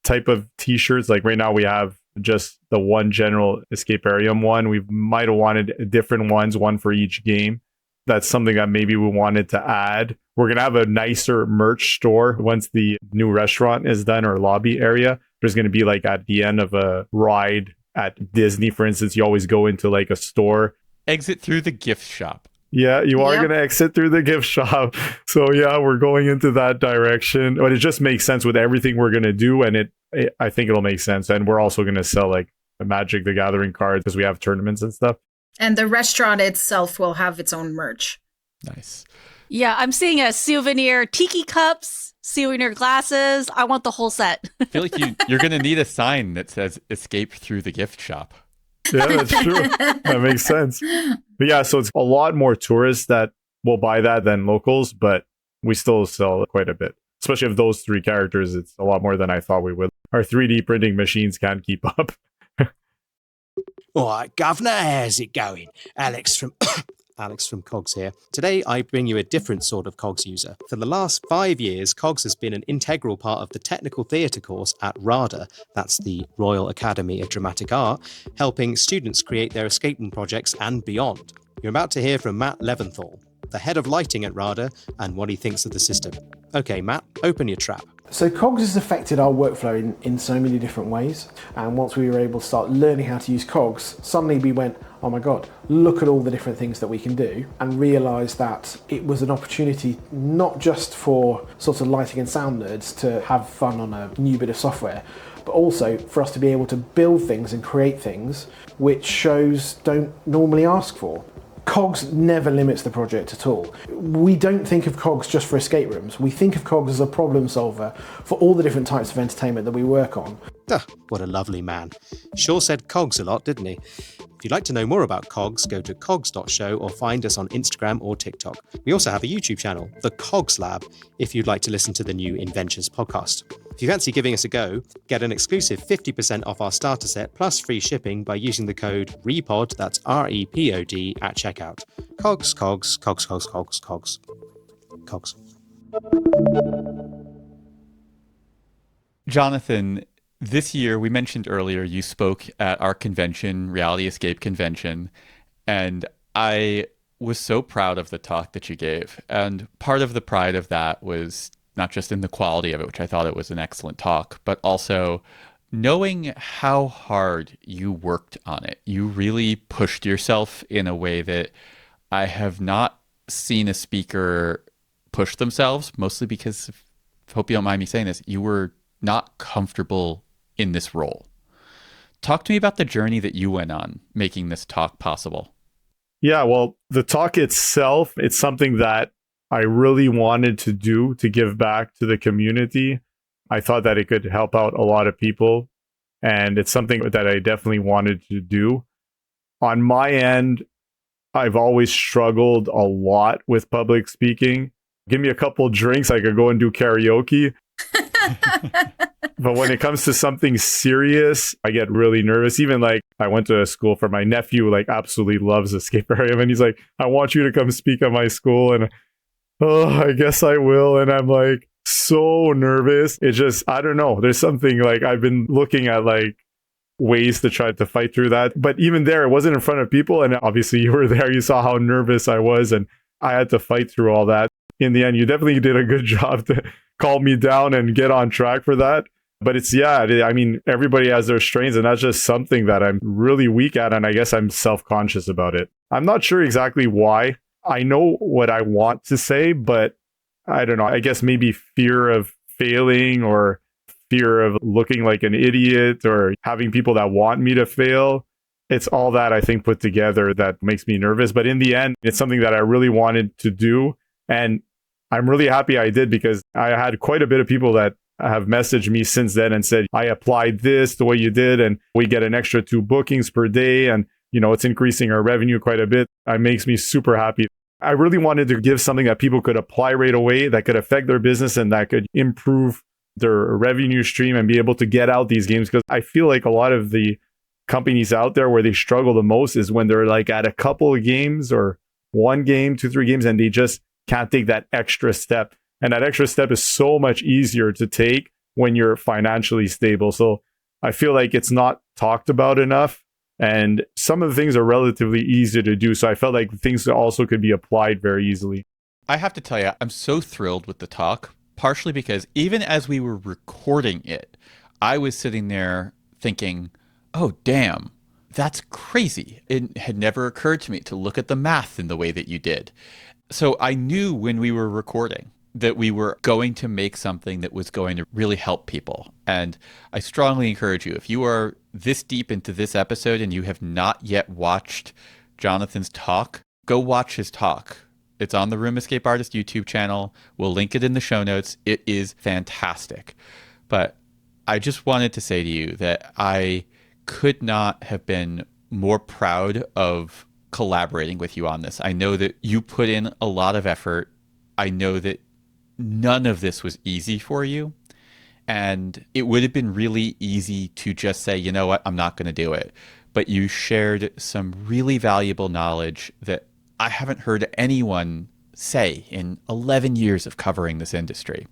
type of t-shirts. Like right now we have just the one general Escaparium one. We might have wanted different ones, one for each game. That's something that maybe we wanted to add. We're going to have a nicer merch store once the new restaurant is done, or lobby area. There's going to be like at the end of a ride at Disney, for instance, you always go into like a store. Exit through the gift shop. Yeah, you are going to exit through the gift shop. So yeah, we're going into that direction. But it just makes sense with everything we're going to do. And I think it'll make sense. And we're also going to sell like the Magic the Gathering cards because we have tournaments and stuff. And the restaurant itself will have its own merch. Nice. Yeah, I'm seeing a souvenir tiki cups, souvenir glasses. I want the whole set. I feel like you're going to need a sign that says escape through the gift shop. Yeah, that's true. That makes sense. But yeah, so it's a lot more tourists that will buy that than locals, but we still sell quite a bit. Especially of those three characters, it's a lot more than I thought we would. Our 3D printing machines can't keep up. All right, Governor, how's it going? Alex from Cogs here. Today, I bring you a different sort of Cogs user. For the last 5 years, Cogs has been an integral part of the technical theatre course at RADA, that's the Royal Academy of Dramatic Art, helping students create their escape room projects and beyond. You're about to hear from Matt Leventhal, the head of lighting at RADA, and what he thinks of the system. Okay, Matt, open your trap. So Cogs has affected our workflow in so many different ways, and once we were able to start learning how to use Cogs, suddenly we went, oh my god, look at all the different things that we can do, and realised that it was an opportunity not just for sort of lighting and sound nerds to have fun on a new bit of software, but also for us to be able to build things and create things which shows don't normally ask for. Cogs never limits the project at all. We don't think of Cogs just for escape rooms. We think of Cogs as a problem solver for all the different types of entertainment that we work on. What a lovely man. Sure said Cogs a lot, didn't he? If you'd like to know more about Cogs, go to cogs.show or find us on Instagram or TikTok. We also have a YouTube channel, The Cogs Lab, if you'd like to listen to the new Inventures podcast. If you fancy giving us a go, get an exclusive 50% off our starter set plus free shipping by using the code REPOD, that's REPOD, at checkout. Cogs, Cogs, Cogs, Cogs, Cogs, Cogs. Cogs. Jonathan, this year, we mentioned earlier, you spoke at our convention, Reality Escape Convention, and I was so proud of the talk that you gave. And part of the pride of that was not just in the quality of it, which I thought it was an excellent talk, but also knowing how hard you worked on it. You really pushed yourself in a way that I have not seen a speaker push themselves, mostly because, hope you don't mind me saying this, you were not comfortable in this role. Talk to me about the journey that you went on making this talk possible. Yeah, well, the talk itself, it's something that I really wanted to do to give back to the community. I thought that it could help out a lot of people, and it's something that I definitely wanted to do. On my end, I've always struggled a lot with public speaking. Give me a couple drinks, I could go and do karaoke. But when it comes to something serious, I get really nervous. Even like I went to a school for my nephew, like absolutely loves Escaparium. And he's like, I want you to come speak at my school. And I guess I will. And I'm like so nervous. It's just, I don't know. There's something like I've been looking at like ways to try to fight through that. But even there, it wasn't in front of people. And obviously you were there. You saw how nervous I was. And I had to fight through all that. In the end, you definitely did a good job to calm me down and get on track for that. But it's, yeah, I mean, everybody has their strengths, and that's just something that I'm really weak at, and I guess I'm self-conscious about it. I'm not sure exactly why. I know what I want to say, but I don't know. I guess maybe fear of failing or fear of looking like an idiot or having people that want me to fail. It's all that, I think, put together that makes me nervous. But in the end, it's something that I really wanted to do, and I'm really happy I did, because I had quite a bit of people that have messaged me since then and said, I applied this the way you did, and we get an extra 2 bookings per day. And, you know, it's increasing our revenue quite a bit. It makes me super happy. I really wanted to give something that people could apply right away, that could affect their business and that could improve their revenue stream and be able to get out these games. Because I feel like a lot of the companies out there where they struggle the most is when they're like at a couple of games or one game, 2-3 games, and they just can't take that extra step. And that extra step is so much easier to take when you're financially stable. So I feel like it's not talked about enough. And some of the things are relatively easy to do. So I felt like things also could be applied very easily. I have to tell you, I'm so thrilled with the talk, partially because even as we were recording it, I was sitting there thinking, oh, damn, that's crazy. It had never occurred to me to look at the math in the way that you did. So I knew when we were recording that we were going to make something that was going to really help people. And I strongly encourage you, if you are this deep into this episode and you have not yet watched Jonathan's talk, go watch his talk. It's on the Room Escape Artist YouTube channel. We'll link it in the show notes. It is fantastic. But I just wanted to say to you that I could not have been more proud of collaborating with you on this. I know that you put in a lot of effort. I know that none of this was easy for you. And it would have been really easy to just say, you know what, I'm not going to do it. But you shared some really valuable knowledge that I haven't heard anyone say in 11 years of covering this industry.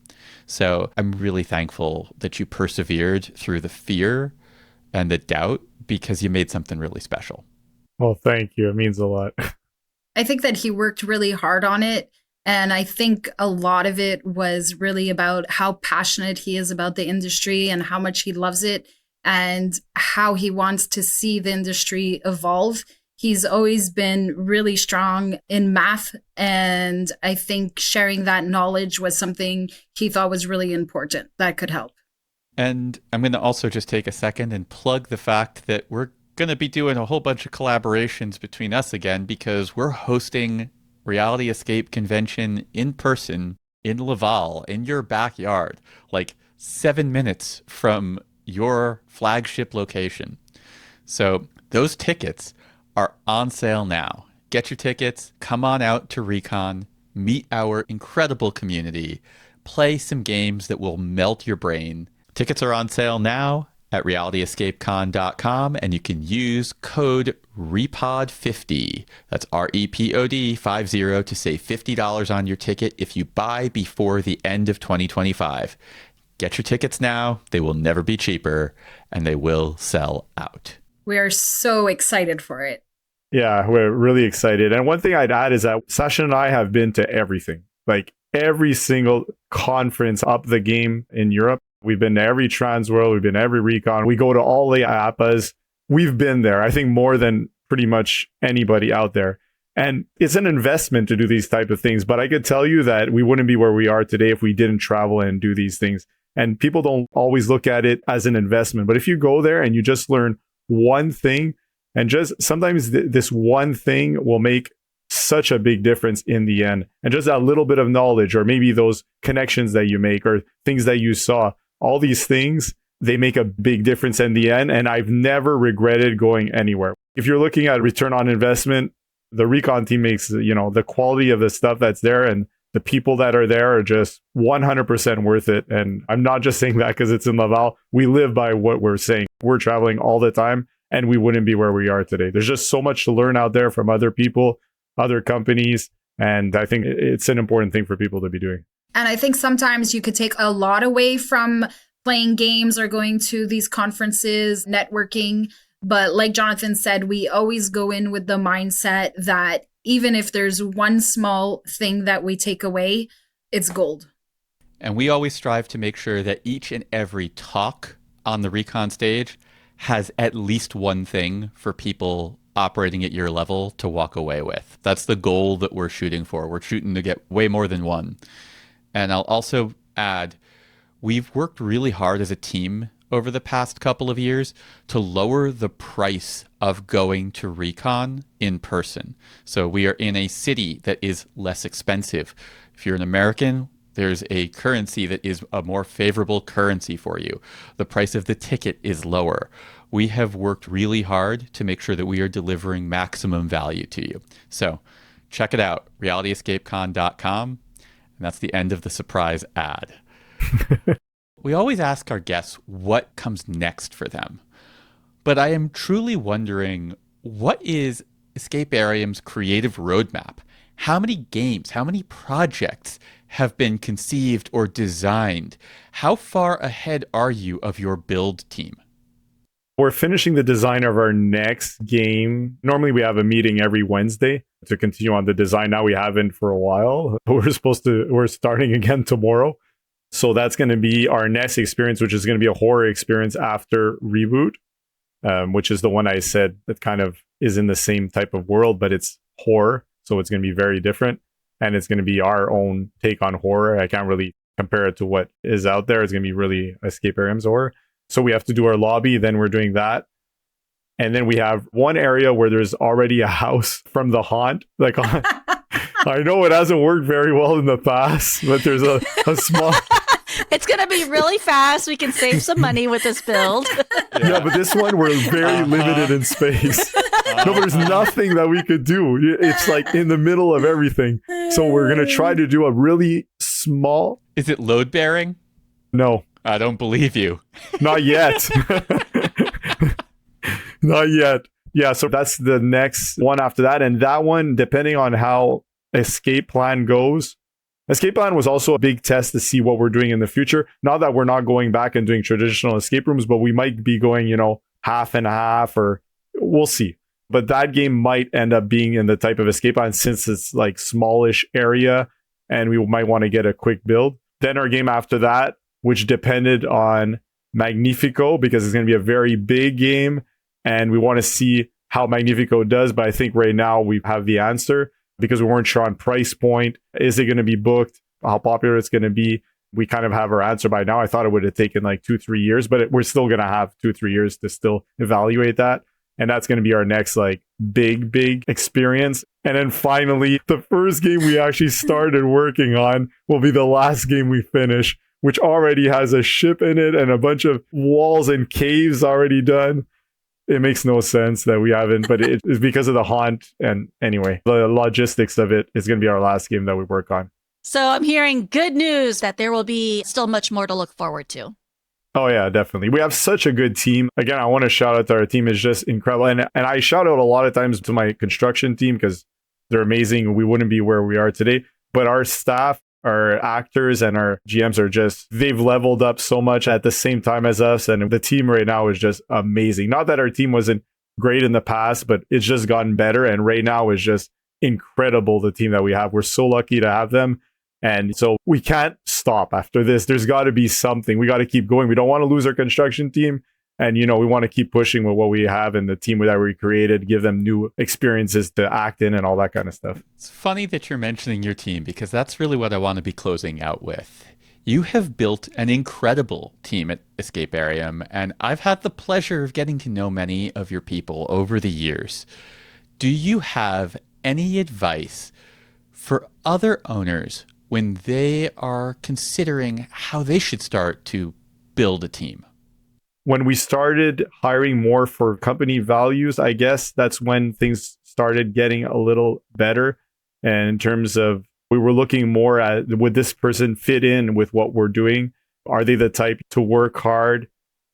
So I'm really thankful that you persevered through the fear and the doubt because you made something really special. Well, thank you. It means a lot. I think that he worked really hard on it. And I think a lot of it was really about how passionate he is about the industry and how much he loves it and how he wants to see the industry evolve. He's always been really strong in math. And I think sharing that knowledge was something he thought was really important that could help. And I'm going to also just take a second and plug the fact that we're going to be doing a whole bunch of collaborations between us again because we're hosting Reality Escape Convention in person in Laval, in your backyard, like 7 minutes from your flagship location. So those tickets are on sale now. Get your tickets, come on out to Recon, meet our incredible community, play some games that will melt your brain. Tickets are on sale now at realityescapecon.com, and you can use code REPOD50. That's REPOD 50 to save $50 on your ticket if you buy before the end of 2025. Get your tickets now. They will never be cheaper, and they will sell out. We are so excited for it. Yeah, we're really excited. And one thing I'd add is that Sacha and I have been to everything, like every single conference up the game in Europe. We've been to every Trans World. We've been to every Recon. We go to all the APAs. We've been there, I think, more than pretty much anybody out there. And it's an investment to do these type of things. But I could tell you that we wouldn't be where we are today if we didn't travel and do these things. And people don't always look at it as an investment. But if you go there and you just learn one thing, and just sometimes this one thing will make such a big difference in the end. And just that little bit of knowledge, or maybe those connections that you make, or things that you saw, all these things, they make a big difference in the end. And I've never regretted going anywhere. If you're looking at return on investment, the Recon team makes, the quality of the stuff that's there and the people that are there are just 100% worth it. And I'm not just saying that because it's in Laval. We live by what we're saying. We're traveling all the time and we wouldn't be where we are today. There's just so much to learn out there from other people, other companies. And I think it's an important thing for people to be doing. And I think sometimes you could take a lot away from playing games or going to these conferences, networking. But like Jonathan said, we always go in with the mindset that even if there's one small thing that we take away, it's gold. And we always strive to make sure that each and every talk on the Recon stage has at least one thing for people operating at your level to walk away with. That's the goal that we're shooting for. We're shooting to get way more than one. And I'll also add, we've worked really hard as a team over the past couple of years to lower the price of going to Recon in person. So we are in a city that is less expensive. If you're an American, there's a currency that is a more favorable currency for you. The price of the ticket is lower. We have worked really hard to make sure that we are delivering maximum value to you. So Check it out, realityescapecon.com. And that's the end of the surprise ad. We always ask our guests what comes next for them. But I am truly wondering, what is Escaparium's creative roadmap? How many games, how many projects have been conceived or designed? How far ahead are you of your build team? We're finishing the design of our next game. Normally we have a meeting every Wednesday to continue on the design. Now we haven't for a while. We're starting again tomorrow. So that's going to be our next experience, which is going to be a horror experience after Reboot, which is the one I said that kind of is in the same type of world, but it's horror. So it's going to be very different. And it's going to be our own take on horror. I can't really compare it to what is out there. It's going to be really Escaparium's horror. So we have to do our lobby. Then we're doing that. And then we have one area where there's already a house from the haunt. Like, I know it hasn't worked very well in the past, but there's a small... It's going to be really fast. We can save some money with this build. Yeah, but this one, we're very limited in space. No, there's nothing that we could do. It's like in the middle of everything. So we're going to try to do a really small... Is it load bearing? No. I don't believe you. Not yet. Not yet. Yeah, so that's the next one after that. And that one, depending on how Escape Plan goes, Escape Plan was also a big test to see what we're doing in the future. Not that we're not going back and doing traditional escape rooms, but we might be going, half and half, or we'll see. But that game might end up being in the type of Escape Plan since it's like smallish area and we might want to get a quick build. Then our game after that, which depended on Magnifico, because it's going to be a very big game and we want to see how Magnifico does. But I think right now we have the answer because we weren't sure on price point. Is it going to be booked? How popular it's going to be? We kind of have our answer by now. I thought it would have taken like 2-3 years, but we're still going to have 2-3 years to still evaluate that. And that's going to be our next like big experience. And then finally, the first game we actually started working on will be the last game we finish, which already has a ship in it and a bunch of walls and caves already done. It makes no sense that we haven't, but it's because of the haunt. And anyway, the logistics of it is going to be our last game that we work on. So I'm hearing good news that there will be still much more to look forward to. Oh, yeah, definitely. We have such a good team. Again, I want to shout out to our team. It's just incredible. And I shout out a lot of times to my construction team because they're amazing. We wouldn't be where we are today. But our staff, our actors and our GMs are just, they've leveled up so much at the same time as us. And the team right now is just amazing. Not that our team wasn't great in the past, but it's just gotten better. And right now is just incredible, the team that we have. We're so lucky to have them. And so we can't stop after this. There's got to be something. We got to keep going. We don't want to lose our construction team. And, we want to keep pushing with what we have in the team that we created, give them new experiences to act in and all that kind of stuff. It's funny that you're mentioning your team because that's really what I want to be closing out with. You have built an incredible team at Escaparium, and I've had the pleasure of getting to know many of your people over the years. Do you have any advice for other owners when they are considering how they should start to build a team? When we started hiring more for company values, I guess that's when things started getting a little better. And in terms of, we were looking more at, would this person fit in with what we're doing? Are they the type to work hard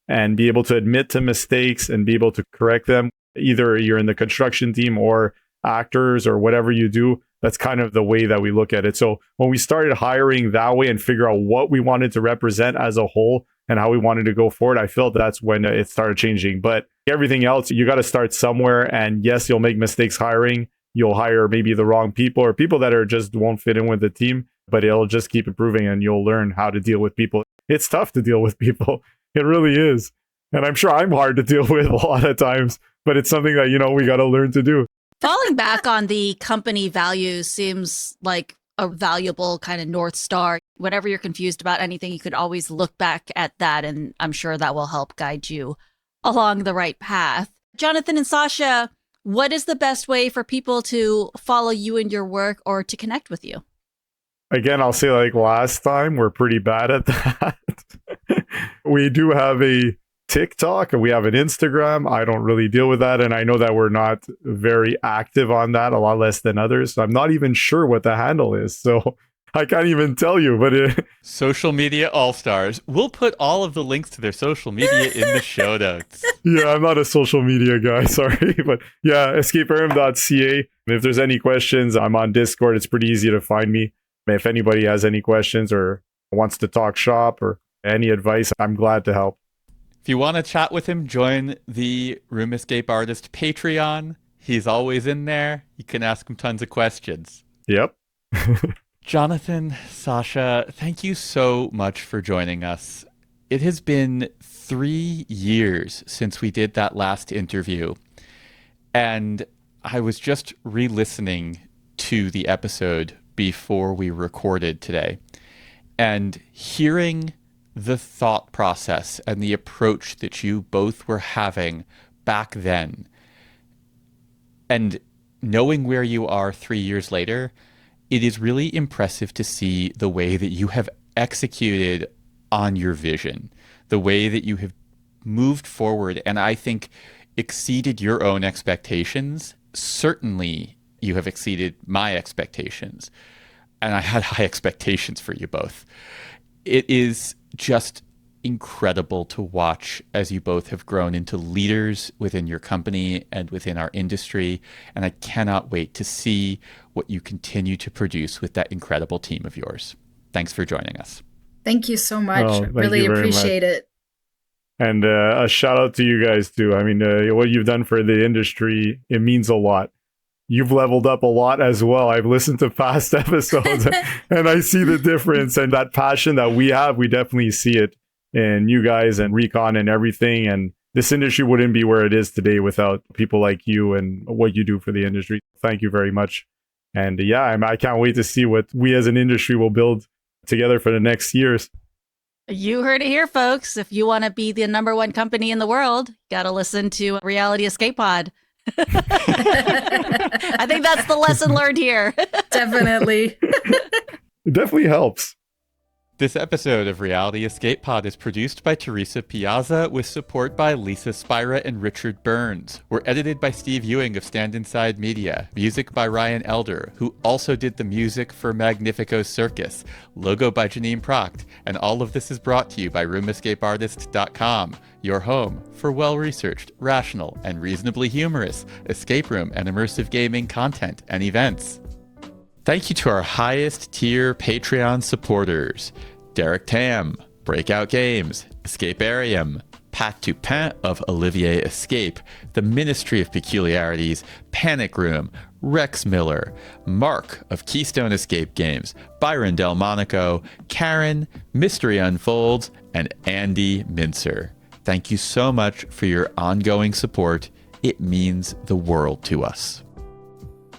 and be able to admit to mistakes and be able to correct them? Either you're in the construction team or actors or whatever you do. That's kind of the way that we look at it. So when we started hiring that way and figure out what we wanted to represent as a whole and how we wanted to go forward, I felt that's when it started changing. But everything else, you got to start somewhere. And yes, you'll make mistakes hiring. You'll hire maybe the wrong people or people that are just won't fit in with the team, but it'll just keep improving and you'll learn how to deal with people. It's tough to deal with people. It really is. And I'm sure I'm hard to deal with a lot of times, but it's something that, we got to learn to do. Falling back on the company values seems like a valuable kind of North Star. Whenever you're confused about anything, you could always look back at that, and I'm sure that will help guide you along the right path. Jonathan and Sacha, what is the best way for people to follow you and your work or to connect with you? Again, I'll say like last time, we're pretty bad at that. We do have a TikTok, we have an Instagram. I don't really deal with that. And I know that we're not very active on that, a lot less than others. So I'm not even sure what the handle is. So I can't even tell you, but Social media all-stars. We'll put all of the links to their social media in the show notes. yeah, I'm not a social media guy, sorry. But yeah, escaparium.ca. If there's any questions, I'm on Discord. It's pretty easy to find me. If anybody has any questions or wants to talk shop or any advice, I'm glad to help. If you want to chat with him, join the Room Escape Artist Patreon. He's always in there. You can ask him tons of questions. Yep. Jonathan, Sacha, thank you so much for joining us. It has been 3 years since we did that last interview, and I was just re-listening to the episode before we recorded today, and hearing the thought process and the approach that you both were having back then, and knowing where you are 3 years later, it is really impressive to see the way that you have executed on your vision, the way that you have moved forward, and I think exceeded your own expectations. Certainly, you have exceeded my expectations, and I had high expectations for you both. It is just incredible to watch as you both have grown into leaders within your company and within our industry, and I cannot wait to see what you continue to produce with that incredible team of yours. Thanks for joining us. Thank you so much. Thank Really you very appreciate much. it. And a shout out to you guys too. I mean, what you've done for the industry, it means a lot. You've leveled up a lot as well. I've listened to past episodes and I see the difference, and that passion that we have, we definitely see it in you guys and Recon and everything. And this industry wouldn't be where it is today without people like you and what you do for the industry. Thank you very much. And yeah, I can't wait to see what we as an industry will build together for the next years. You heard it here, folks. If you want to be the number 1 company in the world, you got to listen to Reality Escape Pod. I think that's the lesson learned here. Definitely. It definitely helps. This episode of Reality Escape Pod is produced by Teresa Piazza with support by Lisa Spira and Richard Burns. We're edited by Steve Ewing of Stand Inside Media. Music by Ryan Elder, who also did the music for Magnifico Circus. Logo by Janine Proct. And all of this is brought to you by RoomEscapeArtist.com, your home for well-researched, rational, and reasonably humorous escape room and immersive gaming content and events. Thank you to our highest tier Patreon supporters: Derek Tam, Breakout Games, Escaparium, Pat Dupin of Olivier Escape, The Ministry of Peculiarities, Panic Room, Rex Miller, Mark of Keystone Escape Games, Byron Delmonico, Karen, Mystery Unfolds, and Andy Mincer. Thank you so much for your ongoing support. It means the world to us.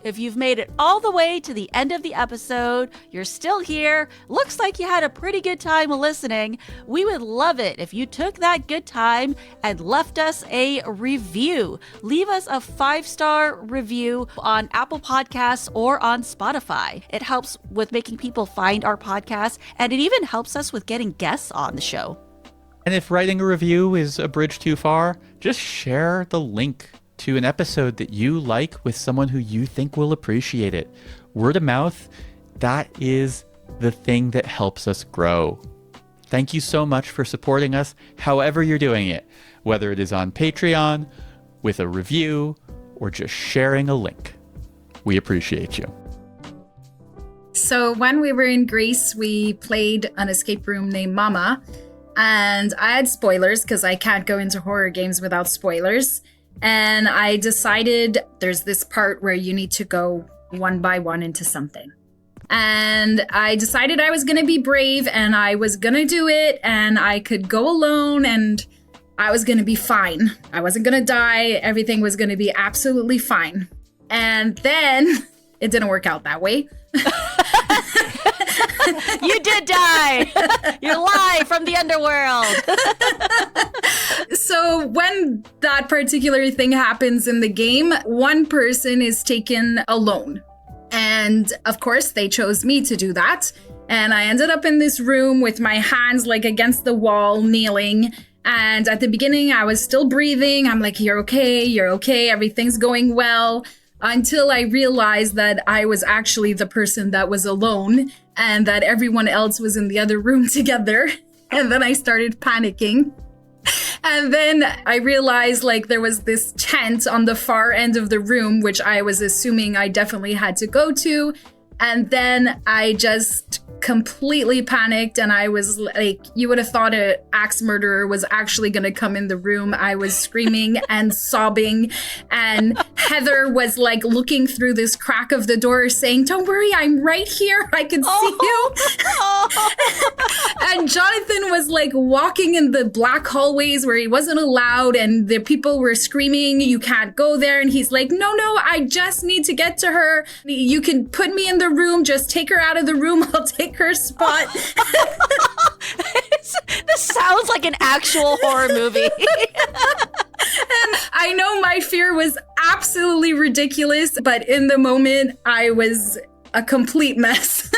If you've made it all the way to the end of the episode, you're still here, looks like you had a pretty good time listening, we would love it if you took that good time and left us a review. Leave us a 5-star review on Apple Podcasts or on Spotify. It helps with making people find our podcast, and it even helps us with getting guests on the show. And if writing a review is a bridge too far, just share the link to an episode that you like with someone who you think will appreciate it. Word of mouth, that is the thing that helps us grow. Thank you so much for supporting us, however you're doing it, whether it is on Patreon, with a review, or just sharing a link. We appreciate you. So when we were in Greece, we played an escape room named Mama, and I had spoilers because I can't go into horror games without spoilers. And I decided there's this part where you need to go one by one into something. And I decided I was going to be brave and I was going to do it, and I could go alone and I was going to be fine. I wasn't going to die. Everything was going to be absolutely fine. And then it didn't work out that way. You did die. You're live from the underworld. So when that particular thing happens in the game, one person is taken alone. And of course, they chose me to do that. And I ended up in this room with my hands like against the wall, kneeling. And at the beginning, I was still breathing. I'm like, you're okay, everything's going well. Until I realized that I was actually the person that was alone and that everyone else was in the other room together. And then I started panicking. And then I realized like there was this tent on the far end of the room, which I was assuming I definitely had to go to. And then I just completely panicked, and I was like, you would have thought an axe murderer was actually going to come in the room. I was screaming and sobbing, and Heather was like looking through this crack of the door saying, don't worry, I'm right here. I can see you. And Jonathan was like walking in the black hallways where he wasn't allowed, and the people were screaming, you can't go there. And he's like, no, I just need to get to her. You can put me in the room, just take her out of the room. I'll take her spot. This sounds like an actual horror movie. And I know my fear was absolutely ridiculous, but in the moment, I was a complete mess.